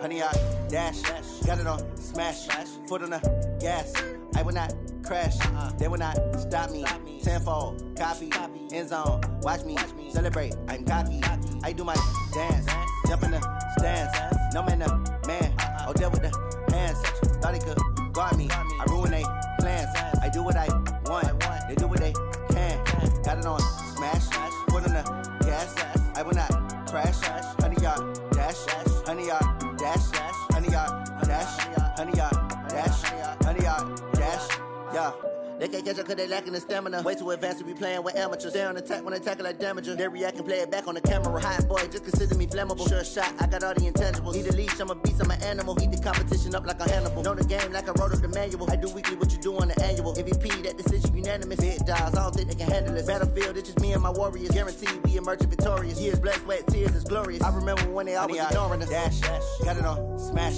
100-yard dash. Got it on smash. Foot on the gas. I will not crash. They will not stop me. Tenfold, copy, end zone. Watch me celebrate. I'm cocky. I do my dance. Jump in the stands. No man, the man. Oh, deal with the hands. Thought he could guard me. I ruin they plans. I do what I want. They do what they can. Got it on smash. Foot on the gas. I will not crash. 100-yard dash. 100-yard dash. 100-yard dash. 100-yard dash. 100-yard dash. Yeah. They can't catch up cause they lacking the stamina. Way too advanced to be playing with amateurs. Stay on attack when they tackle like damager. They react and play it back on the camera. Hot boy, just consider me flammable. Sure shot, I got all the intangibles. Need a leash, I'm a beast, I'm an animal. Heat the competition up like a Hannibal. Know the game like I wrote up the manual. I do weekly what you do on the annual. MVP, that decision unanimous. Big dials, I don't think they can handle it. Battlefield, it's just me and my warriors. Guaranteed we emerging victorious. Years, blood, sweat, tears, it's glorious. I remember when they always ignoring us. Dash, got it on smash.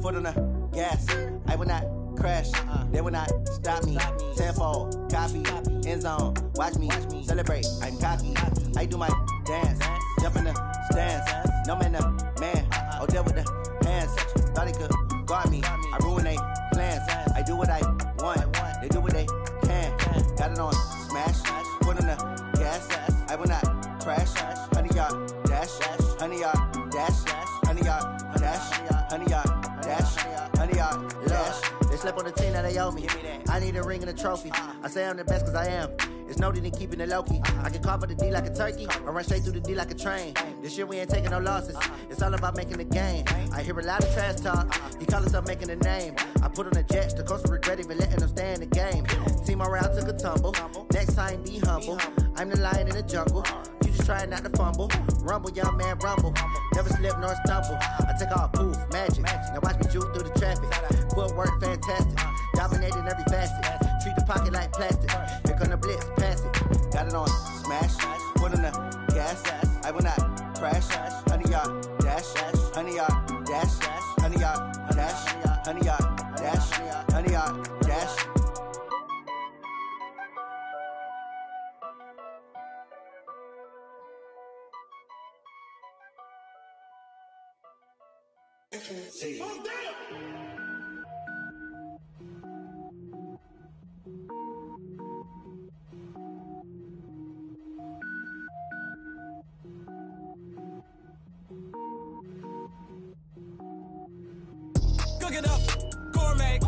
Foot on the gas. I will not crash. They will not stop me. Tenfold, copy, end zone. Watch me celebrate. I'm cocky. I do my dance. Jump in the stands. No man, the man. Oh, deal with the hands. Thought he could guard me. I ruin they plans. I do what I want. They do what they can. Got it on smash. Foot on the gas. I will not crash. 100-yard dash. 100-yard dash. 100-yard dash. 100-yard dash. 100-yard dash. They slept on the team that they owe me. I need a ring and a trophy. I say I'm the best cause I am. It's no need in keeping it low-key. I can carve for the D like a turkey, or run straight through the D like a train. This year we ain't taking no losses. It's all about making the game. I hear a lot of trash talk. He call himself making a name. I put on the Jets. The coach will regret even letting them stay in the game. Team around took a tumble. Next time be humble. I'm the lion in the jungle. You just trying not to fumble. Rumble, young man, rumble. Never slip nor stumble. I take off, poof, magic. Now watch me juke through the traffic. Footwork fantastic. Dominating every facet. Treat the pocket like plastic. Here come the blitz, pass it. Got it on smash. Foot on the gas. I will not crash. 100-yard dash. 100-yard dash. 100-yard dash. 100-yard dash. 100-yard dash. Cook it up, gourmet.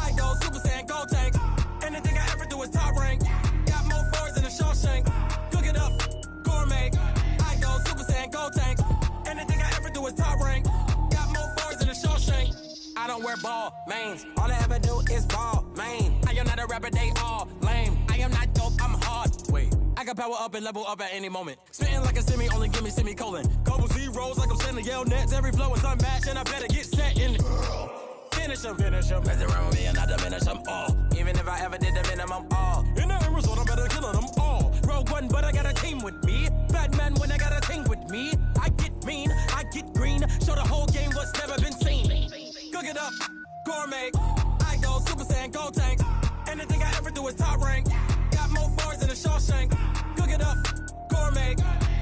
I go Super Saiyan, go tank. Anything I ever do is top rank. Got more boards than a Shawshank. Cook it up, gourmet. I go Super Saiyan, go tank. Anything I ever do is top rank. Got more boards than a Shawshank. I don't wear ball mains. All I ever do is ball main. I am not a rapper, they all lame. I am not dope, I'm hard. Wait, I can power up and level up at any moment. Spitting like a semi, only give me semicolon. Couple zeros like I'm sending yell nets. Every flow is unmatched and I better get set in it. Finish them. Mess around with me and I diminish them all. Even if I ever did the minimum all. In the end result, I'm better killing them all. Rogue One, but I got a team with me. Batman when I got a team with me. I get mean, I get green. Show the whole game what's never been seen. Cook it up, gourmet. I go Super Saiyan, go tank. Anything I ever do is top rank. Got more bars than a Shawshank. Cook it up, gourmet.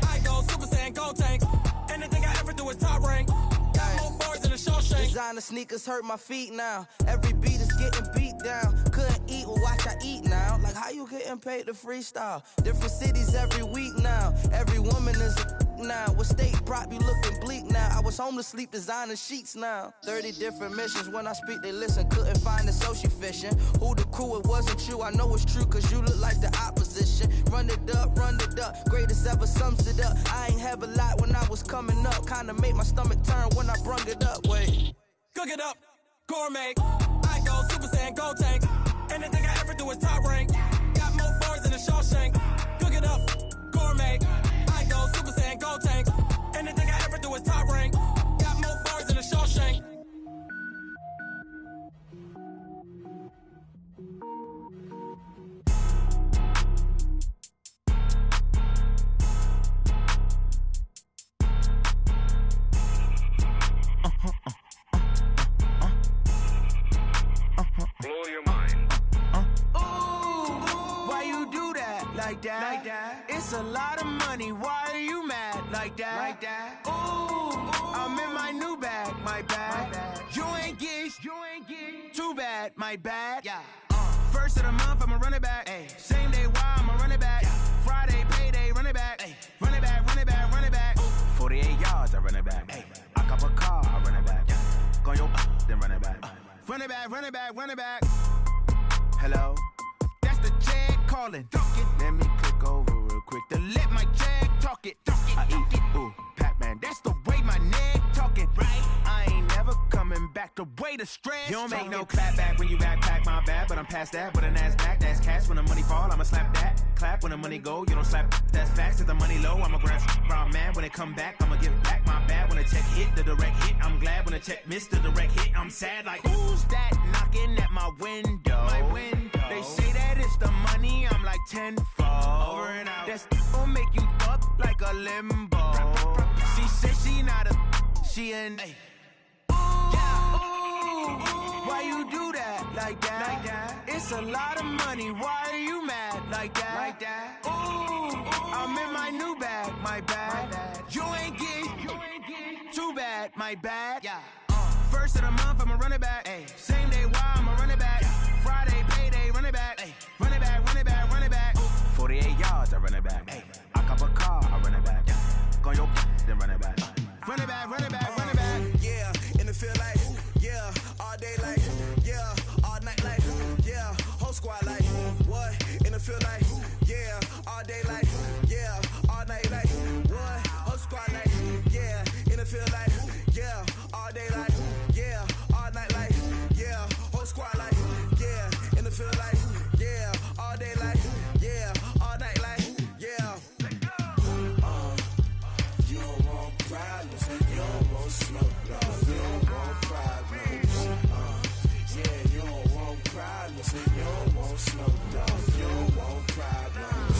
I go Super Saiyan, go tank. Anything I ever do is top rank. Got more bars than a Shawshank. Designer sneakers hurt my feet now. Every beat is getting beat down. Couldn't eat, well watch I eat now. Like how you getting paid to freestyle? Different cities every week now. Every woman is a now. What state prop you looking bleak now? I was home to sleep designing sheets now. 30 different missions. When I speak they listen. Couldn't find the social fishing. Who the crew, it wasn't you. I know it's true cause you look like the opposition. Run it up. Greatest ever sums it up. I ain't have a lot when I was coming up. Kinda made my stomach turn when I brung it up. Wait. Cook it up, gourmet. I go Super Saiyan, go tank. Anything I ever do is top rank. Got more bars than a Shawshank. Cook it up, gourmet. I go Super Saiyan, go tank. Anything I ever do is top rank. Got more bars than a Shawshank. Blow your mind. Why you do that? Like that? It's a lot of money. Why are you mad? Like that? Ooh, I'm in my new bag, my bag. my bad. Yeah. First of the month, I'ma run it back. Ay. Same day, why I'ma run it back. Yeah. Friday, payday, run it back. Ay. Run it back, run it back, run it back. 48 yards, I run it back. Ay. I cop a car, I run it back. Yeah. Go your then run it back. Run it back, run it back, run it back. Hello? That's the jag calling. Let me click over real quick to let my jag talk it. I eat it, ooh, Pac-Man. That's the way my neck talking. Right? I ain't never coming back the way the stress. You don't make no clap back when you backpack, my bad. But I'm past that with a NASDAQ. That's cash when the money fall, I'ma slap that. Clap when the money go, you don't slap. That's facts. If the money low, I'ma grab brown man. When it come back, I'ma give back my bad. When the check hit, the direct hit. I'm glad when the check missed the direct hit. I'm sad like, who's that knocking at my window? My window. They say that it's the money, I'm like tenfold. Over and out. That's gon' make you up like a limbo. She said she not a, she an. Ay. Why you do that like that? Like that? It's a lot of money. Why are you mad like that? Like that? Ooh, I'm in my new bag, my bad. You ain't get too bad, my bad. Yeah. First of the month, I'ma run it back. Ay. Same day, why I'ma run it back. Friday, payday, run it back. Ay. Run it back, run it back, run it back. 48 yards, I run it back. Ay. I cop a car, I run it back. Yeah. Go your then run it back. Run it back, run it back, run it back. Yeah, and it feel like, yeah, all day like, yeah, all night like, yeah, whole squad like, what? And it feel like, yeah, all day like, yeah, all night like, what? Whole squad like, yeah, and it feel like, yeah, all day like, yeah, all night like, yeah, whole squad like, yeah, and it feel like, yeah, all day like, yeah, all night like, yeah. You don't want problems, you don't want smoke, love, you don't want problems. Yeah, you don't want problems, you don't want smoke, love, you don't want problems.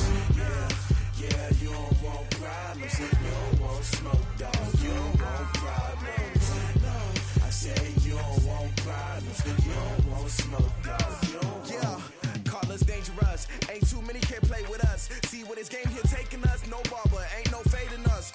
Yeah, you don't want problems, you don't want smoke, dog, you don't want problems. No, I say you don't want problems, you don't want smoke, dog, you don't want. Yeah, call us dangerous, ain't too many can play with us. See what this game here taking us, no barber, ain't no fading us.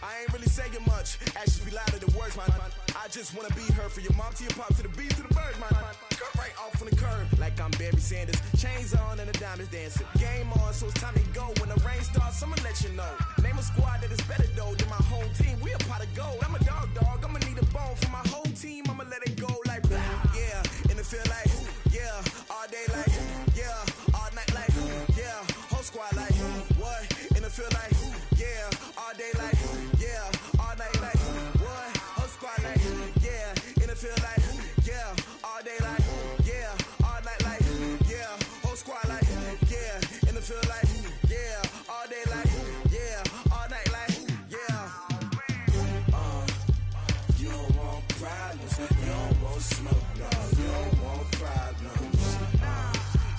I ain't really saying much, actions be louder than words, man. I just wanna be heard from your mom to your pop to the beat to the birds, man. Cut right off on the curb, like I'm Barry Sanders. Chains on and the diamonds dancing. Game on, so it's time to go. When the rain starts, I'ma let you know. Name a squad that is better though than my whole team. We a pot of gold. I'm a dog, I'ma need a bone for my whole team. I'ma let it go like blah. Yeah, and it feel like, yeah, all day like, yeah, all night like, yeah, whole squad like, what? And it feel like, yeah, all day like, yeah, all night like, what? Whole squad like, yeah, and it feel like, yeah, all day like, yeah, all night like, yeah, whole squad like, yeah, and it feel like, yeah, all day like, yeah, all night like, yeah. You don't want problems, you don't want smoke, no, you don't want problems.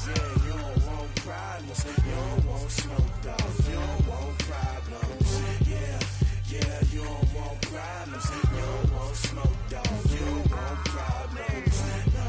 Yeah, you don't want problems, you don't want smoke, dog, you don't want problems. Yeah, you don't want problems, you don't want smoke, dog, you don't want problems. No,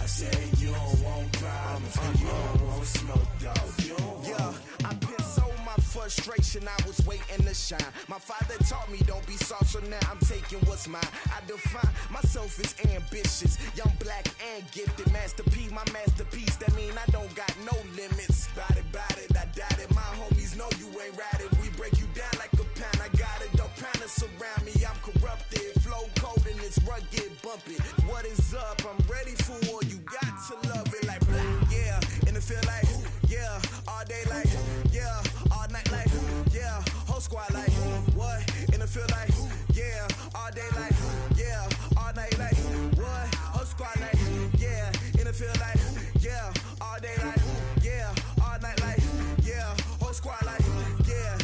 I say you don't want problems, you don't want smoke, dog, you don't want. Yeah, I pissed so my frustration, I was waiting to shine. My father taught me don't be soft, so now I'm taking what's mine. I define myself as ambitious, young, black, and gifted. Master P, my masterpiece, that mean I don't got no limits. Bout it, I doubt it. My homies know you ain't ratted. We break you down like a pound. I got it, don't pound us around me. I'm corrupted, flow cold and it's rugged, bumpy. What is up? I'm ready for all you got to love it like blah. Yeah, and it feel like, yeah, all day like, yeah, all night like, yeah, whole squad like, what? And it feel like, yeah, all day like, yeah, all night like, what? Whole squad like, yeah, and it feel like, yeah, all day like, yeah, all night like, yeah, whole squad like, yeah,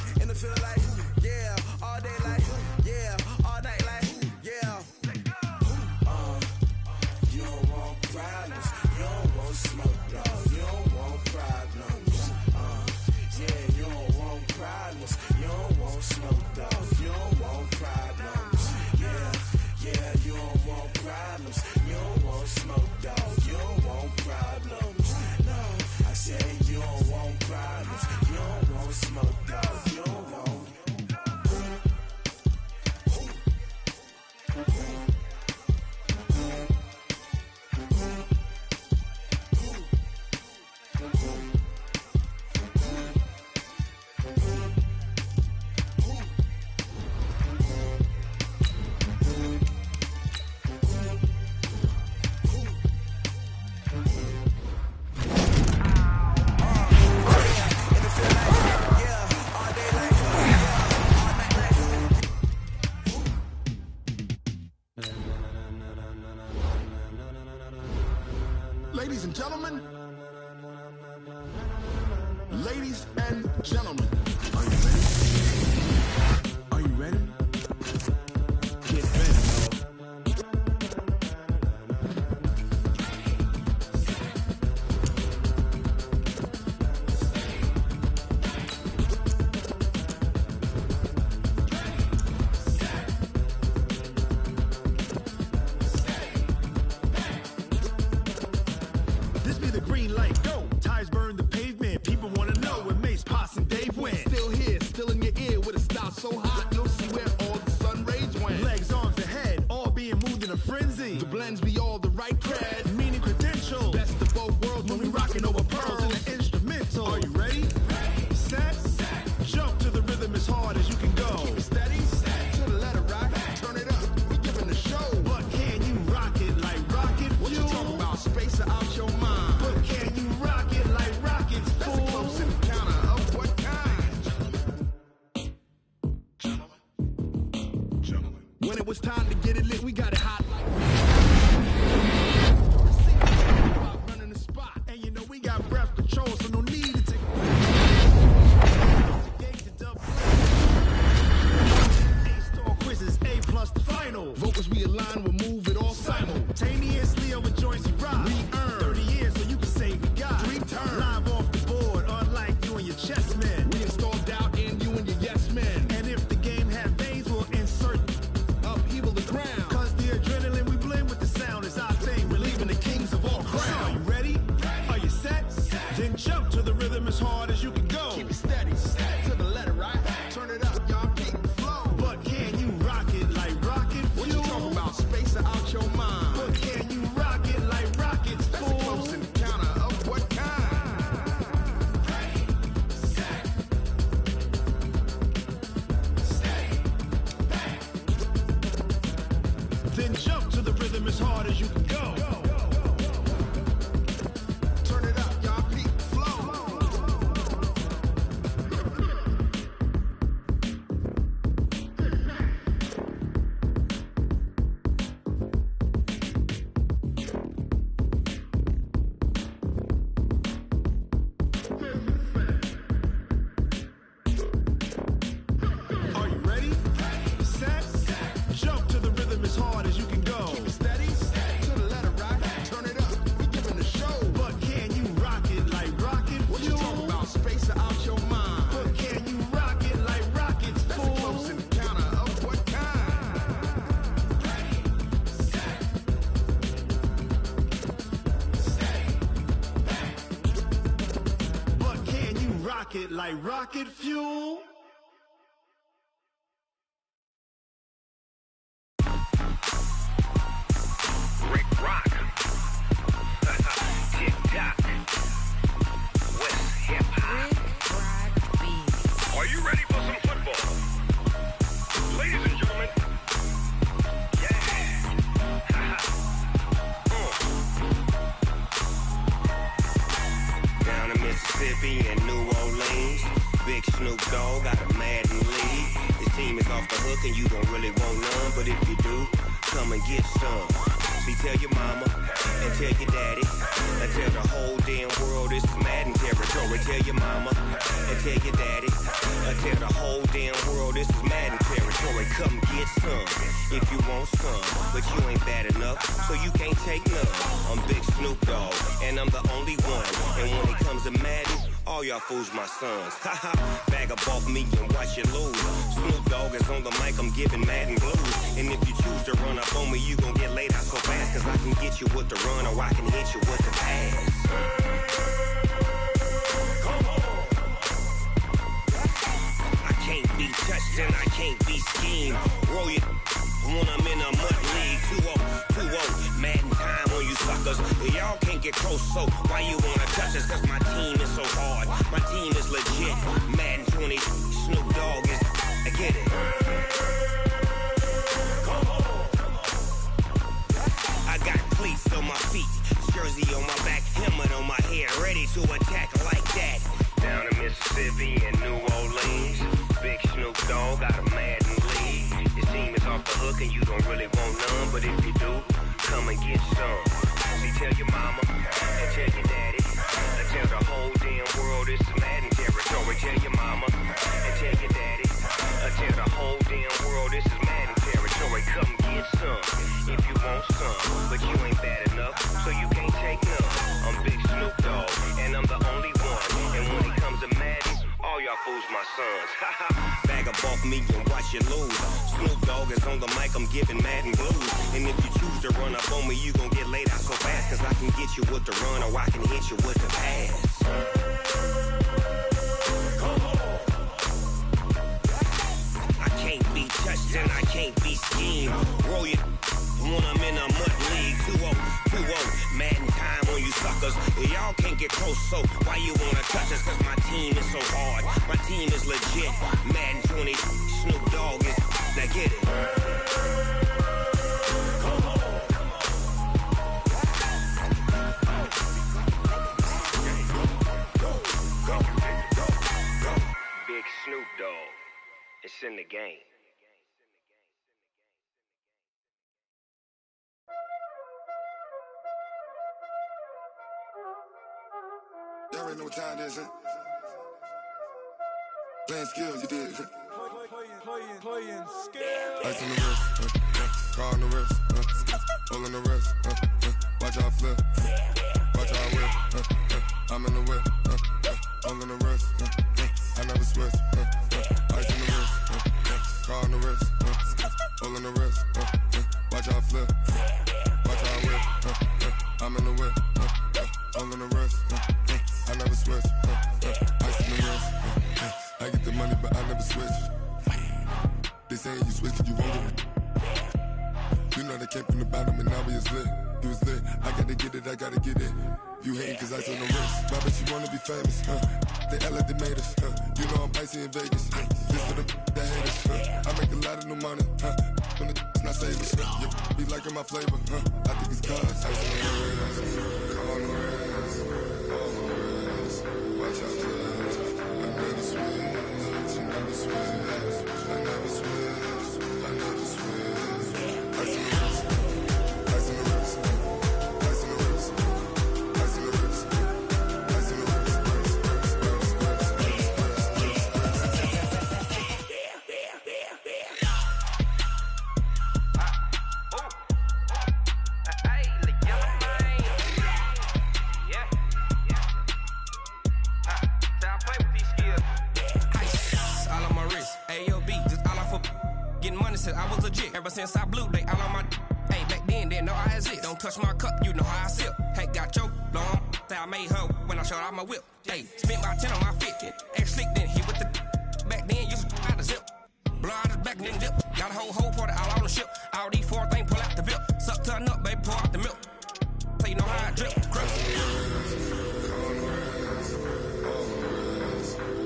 When it was time to get it lit, we got it hot like running the spot. And you know we got breath control, so no need to take A-star quizzes, A+ the final. Vote as we align, we'll move it all simultaneously over joints we ride. We earn 30 years, so you can say we got 3 turns. Live off the board, unlike you and your chess men. We install doubt in you and your yes men. And if the game had veins, we'll insert upheaval the ground. Cause the adrenaline we blend with the sound is our thing. Relieving the kings of all crowns. Are you ready? Are you set? Then jump to the rhythm as hard as you can go. Keep it steady, to the letter, right? Turn it up, y'all, keep the flow. But can you rock it like rocket fuel? What you talking about? Space out your mind. But can you rock it like rockets, fool? That's a close encounter of what kind? Ready, set, steady, bang. Then jump to the rhythm as hard as you can go. Turn it up, y'all, keep the flow. Are you ready? Set, jump to the rhythm as hard as you can go. Keep it steady, to the letter, right? Turn it up, we giving the show. But can you rock it like rocket fuel? What you talking about? Space out your mind. But can you rock it like rockets, fool? That's a close encounter of what kind? Ready, set, steady, bang. But can you rock it like rocket fuel? Rick Rock. Tick-tock. West hip-hop. Are you ready for some football? Ladies and gentlemen. Yeah. Down in Mississippi and New Orleans, Big Snoop Dogg got a Madden league. His team is off the hook and you don't really want none, but if you do, come and get some. See, tell your mama and tell your daddy and tell the whole damn world this is Madden territory. Tell your mama and tell your daddy and tell the whole damn world this is Madden territory. Come get some if you want some, but you ain't bad enough, so you can't take none. I'm Big Snoop Dogg and I'm the only one. And when it comes to Madden, all y'all fools my sons. Haha, bag up off me and watch you lose. Snoop Dogg is on the mic, I'm giving Madden blues. And if you choose to run up on me, you gon' get laid out so fast. Cause I can get you with the run or I can hit you with the pass. I can't be touched and I can't be schemed. Roll you when I'm in a mud league. 2-0, Madden time on you suckers. Y'all can't get close, so why you wanna touch us? Cause my team is so hard, my team is legit. Madden 20, Snoop Dogg is, I get it. I got cleats on my feet, jersey on my back, helmet on my head, ready to attack like that. Down in Mississippi and New Orleans, Big Snoop Dogg got a Madden league. His team is off the hook and you don't really want none, but if you do, come and get some. See, tell your mama and tell your daddy and tell the whole damn world this is Madden territory. Tell your mama and tell your daddy and tell the whole damn world this is Madden territory. Come get some if you want some, but you ain't bad enough, so you can't take none. I'm Big Snoop Dogg and I'm the only one. And when it comes to Madden, all y'all fools my sons. Bag up off me and watch you lose. Snoop Dogg is on the mic, I'm giving Madden blues. And if you choose to run up on me, you gon' get laid out so fast. Cause I can get you with the run or I can hit you with the pass. I can't be touched and I can't be schemed. Roll you when I'm in a mud league. 2-0, Madden time on you suckers. Y'all can't get close, so why you wanna touch us? Cause my team is so hard, my team is legit. Madden 20, Snoop Dogg is, now get it. Big Snoop Dogg, it's in the game. already know what time it is, huh? Playing skills, you did. Playing skills. Ice on the wrist, car on the wrist, hole in the wrist, watch how I flip, watch how I whip, I'm in the whip, hole in the wrist, I never switch, ice on the wrist, car on the wrist, hole in the wrist, watch how I flip, watch how I whip, I'm in the whip, hole in the wrist, I never switch, ice on the wrist, I get the money but I never switch. They saying you switch 'cause you won't get it. You know they came from the bottom and now we is lit. You was lit, I gotta get it, I gotta get it. You hating 'cause I on the wrist. Why bet you wanna be famous, They elevated us, You know I'm icy in Vegas, This for the that hate us, I make a lot of new money, When the not savers, You be liking my flavor, I think it's cause I on the wrist, on the wrist, on the wrist. Watch out, please. I never switch, I never switch. I never switch, I never switch. Ice in the wrist, ice in the wrist, ice in the wrist, ice in the wrist, ice in the wrist, I was legit ever since I blew they all on my hey back then didn't know I exist. Don't touch my cup, you know how I sip. Hey, got your long I made her when I showed out my whip. Hey, spent about 10 on my 50. Ex slick then hit with the back then used to out the zip. Blow out his back then dip. Got a whole party all on the ship. All these four things pull out the VIP. Suck to a nut, baby, pour out the milk. So you know how I drip. Crush.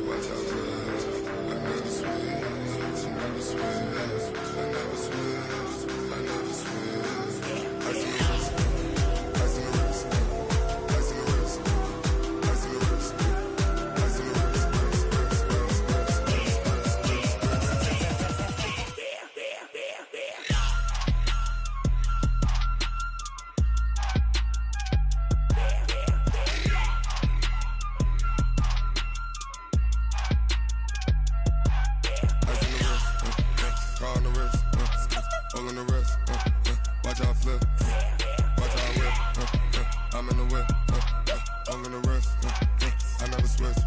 Watch out, please. I never switch, I never switch. I never switch, I never switch. Ice in the wrist, ice in the wrist, ice in the wrist, ice in the wrist, ice in the wrist, car on the wrist, hole in the wrist, watch how I flip, watch how I whip, I'm in the whip, hole in the wrist, I never switch.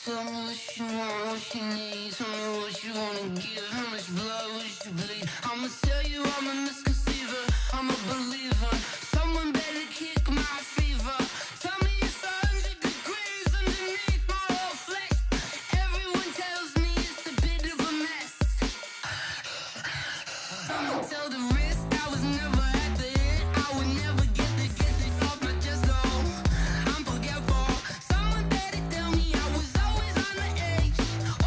Tell me what you want, what you need. Tell me what you wanna give. How much blood would you bleed? I'ma tell you I'm a misconceiver. I'm a believer. Someone better kick my fever. Tell me it's 100 degrees underneath my whole flesh. Everyone tells me it's a bit of a mess. I'ma tell the risk I was never at the end. I would never get this off my chest though. I'm forgetful. Someone better tell me I was always on the edge.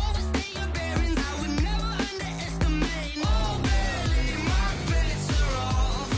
Overstay your bearings, I would never underestimate. Oh, barely, my bets are off.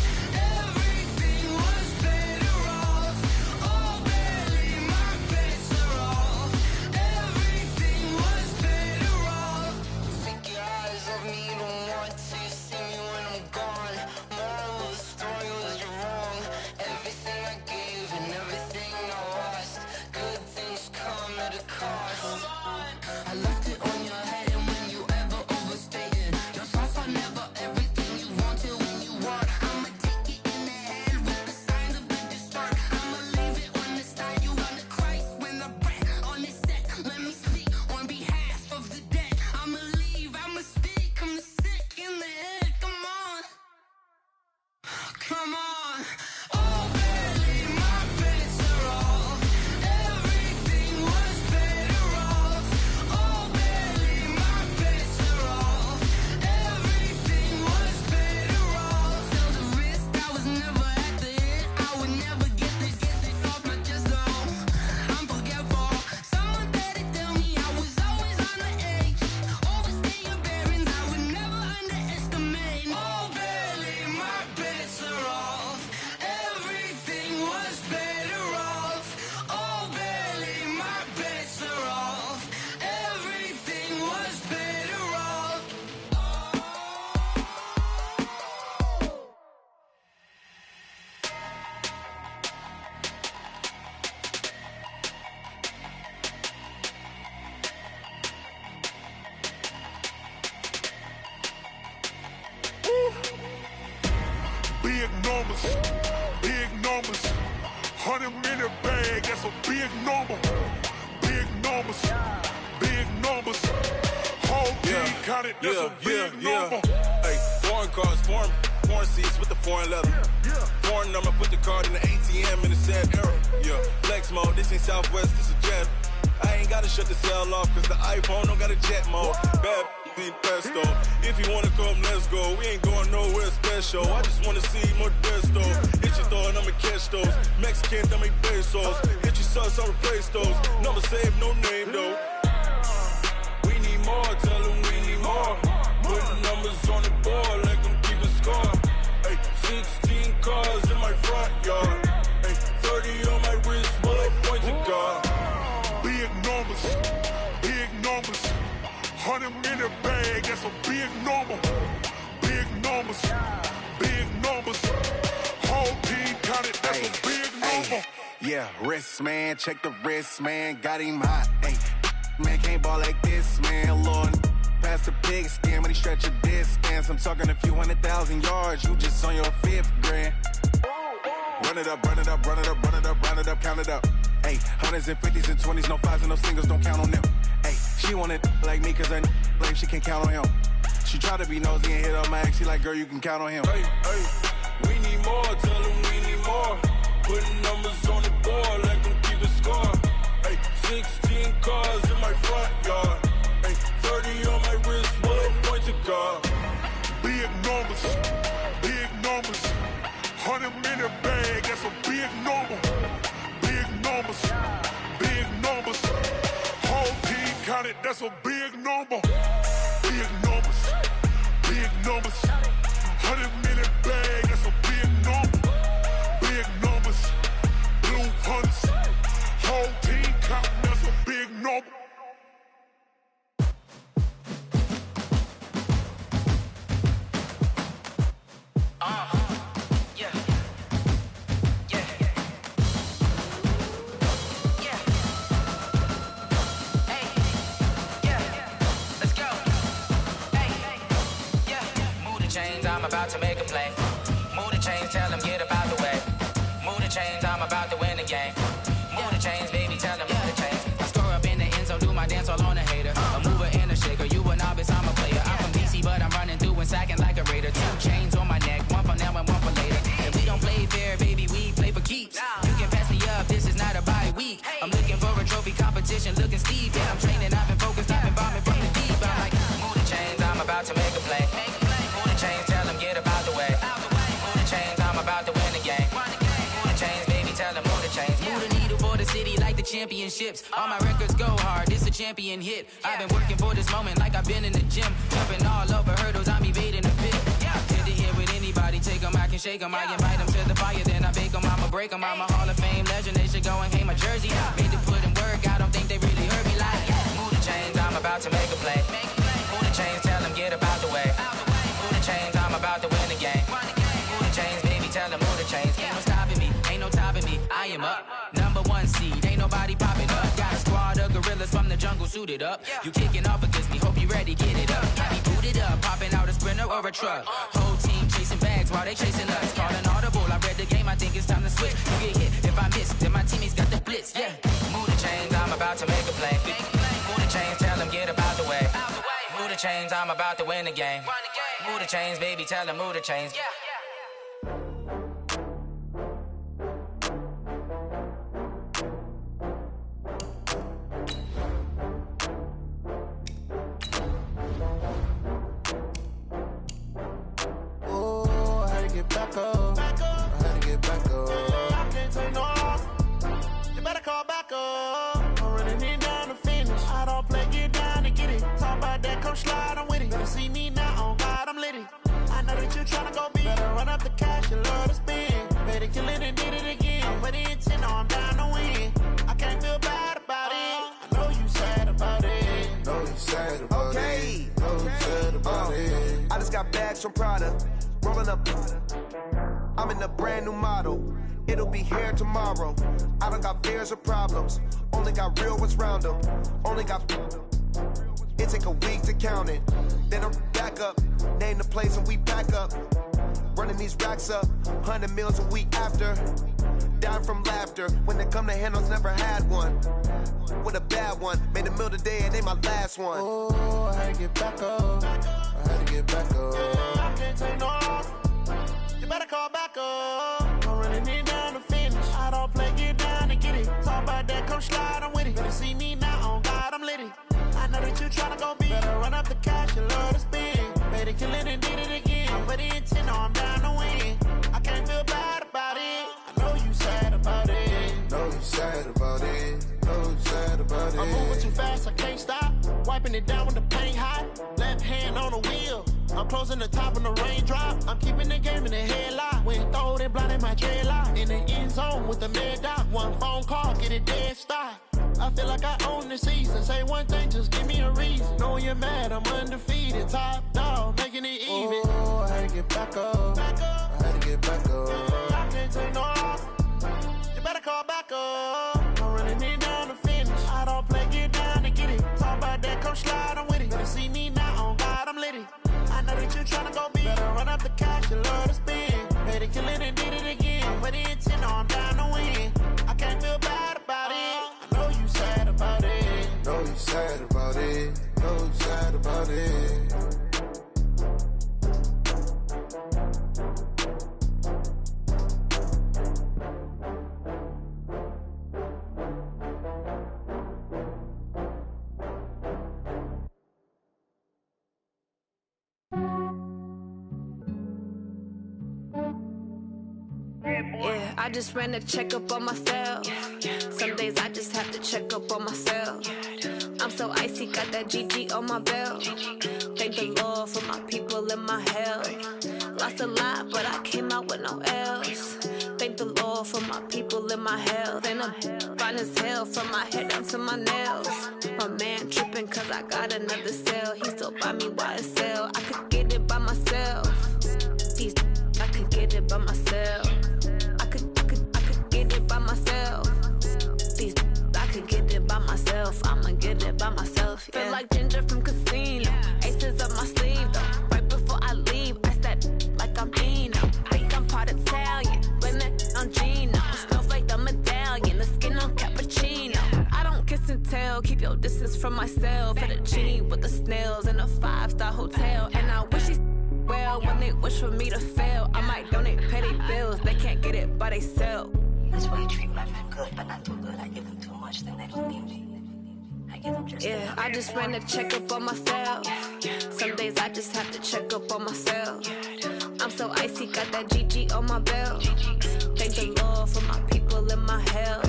numbers, big numbers. 100-minute bag, that's a big number. Big numbers, big numbers. Whole team counted, that's a big number. Hey, foreign cars, foreign seats with the foreign leather. Foreign number, put the card in the ATM in the sad era. Yeah, flex mode, this ain't Southwest, this a jet. I ain't gotta shut the cell off, cause the iPhone don't got a jet mode. Bad ain't pesto. If you wanna come, let's go. We ain't going nowhere special. I just wanna see Modesto. Hit your thought, I'ma catch those. Mexican, I make pesos. Hit your sus, I'll replace those. Number saved, no name though. We need more, tell them we need more. Putting numbers on the board like I'm keeping score. Hey, 16 cars in my front yard. Hey, 30 on my wrist while I point to God. Big numbers, big numbers. 100-minute bag, that's a big number. Big numbers, big numbers. Whole team counted, that's a big number. Yeah, wrist man, check the wrist man, got him hot. Ay, man can't ball like this, man. Lord, past the pig skin when he stretch a distance. I'm talking a few 100,000 yards, you just on your 5th grand. Run it up, run it up, run it up, run it up, run it up, count it up. Ay, 100s and 50s and 20s, no 5s and no singles, don't count on them. Ay, she want it like me, cause I like she can't count on him. She try to be nosy and hit on my ex, she like, girl, you can count on him. Hey, hey, we need more, tell them we need more. Putting numbers on the board like I'm keeping score. Hey, 16 cars in my front yard. Hey, 30 on my wrist while I point to God. Big numbers, big numbers. 100-minute bag, that's a big number. Big numbers, big numbers. Whole team counted, that's a big number. Big numbers, big numbers. 100-minute bag, that's a big number. Big numbers, blue hunters. Whole team counting, that's a big number. I'm about to make a play. Move the chains, tell them get up out the way. Move the chains, I'm about to win the game. Move the chains, baby, tell them move the chains. I score up in the end zone, do my dance all on a hater. A mover and a shaker, you a novice, I'm a player. I'm from DC, but I'm running through and sacking like a raider. 2 chains on my neck, one for now and one for later. And we don't play fair, baby, we play for keeps. You can pass me up, this is not a bye week. I'm looking for a trophy competition, looking steep. Yeah, I'm training, I've been focused, I've been bombing from the deep. I'm like, move the chains, I'm about to make a play. Move the chains, tell them get up out the way. Move the chains, I'm about to win the game. Move the chains, baby, tell them move the chains. Move the needle for the city like the championships. All my records go hard, this a champion hit. I've been working for this moment like I've been in the gym. Jumping all over hurdles, I'm evading the pit. Tend to hit with anybody, take them, I can shake them. I invite them to the fire, then I bake them, I'ma break them. I'm a Hall of Fame legend, they should go and hang my jersey. Made to put in work, I don't think they really heard me like, move the chains, I'm about to make a play. Move the chains, tell them get up out the way. Move the chains, I'm about to win the game. Move the chains, baby, tell them move the chains. Ain't no stopping me, ain't no topping me, I am up. Number 1 seed, ain't nobody popping up. Got a squad of gorillas from the jungle suited up. You kicking off against me, hope you ready, get it up. I be booted up, popping out a Sprinter or a truck. Whole team chasing bags while they chasing us. Calling audible, I read the game, I think it's time to switch. You get hit, if I miss, then my teammates got the blitz, yeah. Move the chains, I'm about to make a play. Move the chains, tell them get up out the way. Move the chains, I'm about to win the game. Move the chains, baby, tell them move the chains. Oh, I had to get back up. I had to get back up. I can't take no loss. You better call back up. I'm running it down to finish. I don't play, get down to get it. Talk about that, come slide, I'm with it. Better see me now, on God, I'm lit it. I know that you tryna go big. Better run up the cash, you love to spend. Better kill it and did it again. I'm with the intent, I'm down to win. I can't feel bad about it. I know you sad about it. Know you sad about it. Know you sad about it. I just got bags from Prada. Rolling up. I'm in a brand new model. It'll be here tomorrow. I don't got fears or problems. Only got real ones round them. Only got. It take a week to count it. Then I'm back up. Name the place and we back up. Running these racks up, 100 meals a week after. Dying from laughter. When it come to handles, never had one. With a bad one. Made a meal today and they my last one. Oh, I had to get back up. I had to get back up. I can't take no off. You better call back up. I'm running it down to finish. I don't play, get down and get it. Talk about that, come slide, I'm with it. Better see me now, on God, I'm litty. I know that you tryna go big. Better run up the cash, you love to spend. Better kill it and did it again. I put in 10, no, I'm down to win. I can't feel bad about it. I know you sad about it. Know you sad about it. Know you sad about it. I'm moving too fast, I can't stop. Wiping it down with the paint hot. Left hand on the wheel. I'm closing the top of the raindrop. I'm keeping the game in the headlock. When throwed and blinded my dreadlock. In the end zone with the mid dot. One phone call, get it dead stop. I feel like I own the season. Say one thing, just give me a reason. Knowing you're mad, I'm undefeated. Top dog, making it even. Oh, I had to get back up. I had to get back up. I can't take no off. You better call back up. I'm running it down to finish. I don't play, get down to get it. Talk about that, come slide, I'm with it. Better see me now, on God, I'm litty. I know that you tryna go big. Better run up the cash, you love to spend. Better kill it and did it again. Put in 10, no, I'm down to win. I can't feel bad about it. I know you sad about it. Know you sad about it. Know you sad about it. Yeah, I just ran a checkup on myself. Some days I just have to check up on myself. I'm so icy, got that GG on my belt. Thank the Lord for my people in my health. Lost a lot, but I came out with no else. Thank the Lord for my people in my health. And I'm fine as hell from my head down to my nails. My man tripping cause I got another cell. He still buy me YSL. I could get it by myself. These I could get it by myself. I could get it by myself. These I could get it by myself. I'ma get it by myself. Yeah. Feel like Ginger from Casino. Aces up my sleeve though. Right before I leave, I said like I'm Dino. Think I'm part Italian. Blame it on Gino. Smells like the medallion. The skin on cappuccino. I don't kiss and tell. Keep your distance from myself. Fettuccine with the snails in a 5-star hotel. And I wish he's well when they wish for me to fail. I might donate petty bills. They can't get it by themselves. That's why you treat my men good, but not too good. I give them too much, then they don't need me. I give them just yeah, enough. I just ran a checkup on myself. Some days I just have to check up on myself. I'm so icy, got that GG on my belt. Thank the Lord for my people in my health.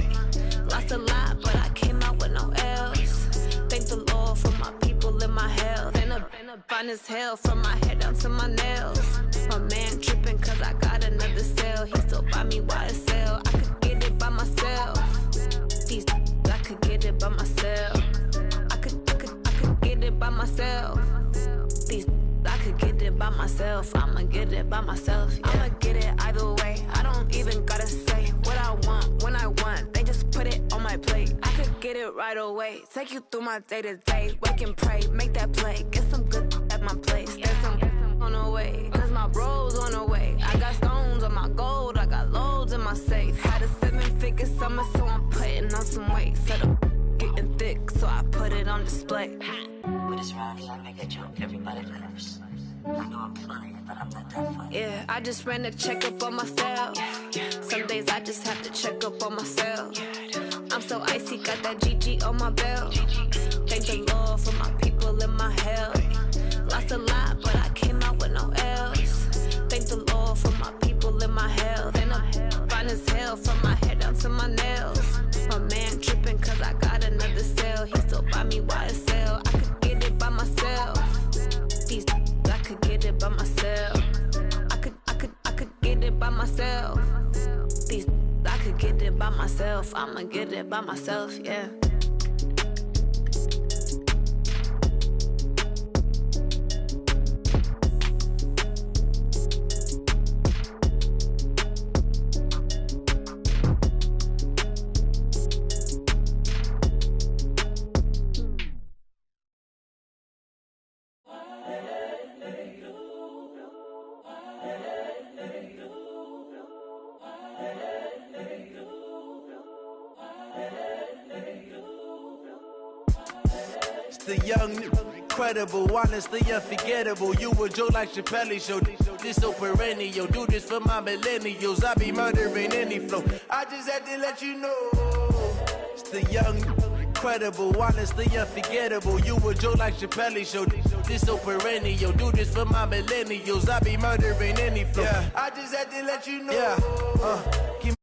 Lost a lot, but I came out with no else. Thank the Lord for my people in my health. And I'm fine as hell from my head down to my nails. My man tripping cause I got another cell. He still buy me YSL. I could get it by myself. These I could get it by myself. I could get it by myself. These I could get it by myself. I'ma get it by myself. Yeah. I'ma get it either way. I don't even gotta say what I want when I want. They just put it on my plate. I could get it right away. Take you through my day to day. Wake and pray, make that play. Get some good at my place. There's some on the way. Cause my bro's on the way. I got stones on my gold. I got loads in my safe. Had a 7-figure summer, so I'm putting on some weight. Set up getting thick, so I put it on display. With this round, I make a joke, everybody laughs. I know I'm funny, but I'm not that funny. Yeah, I just ran a checkup on myself. Some days I just have to check up on myself. I'm so icy, got that GG on my belt. Thank the Lord for my people in my health. Lost a lot, but I came out with no else. Thank the Lord for my people in my health. And I'm fine as hell from my head down to my nails. My man tripping cause I got another cell. He still buy me YSL. I could get it by myself. These I could get it by myself. I could get it by myself. These I could get it by myself. I'ma get it by myself, yeah. the young, incredible, honestly unforgettable. You a joke like Chappelle Show. This so perennial. Do this for my millennials. I be murdering any flow. I just had to let you know. It's the young, incredible, honestly unforgettable. You a joke like Chappelle Show. This so perennial. Do this for my millennials. I be murdering any flow. I just had to let you know.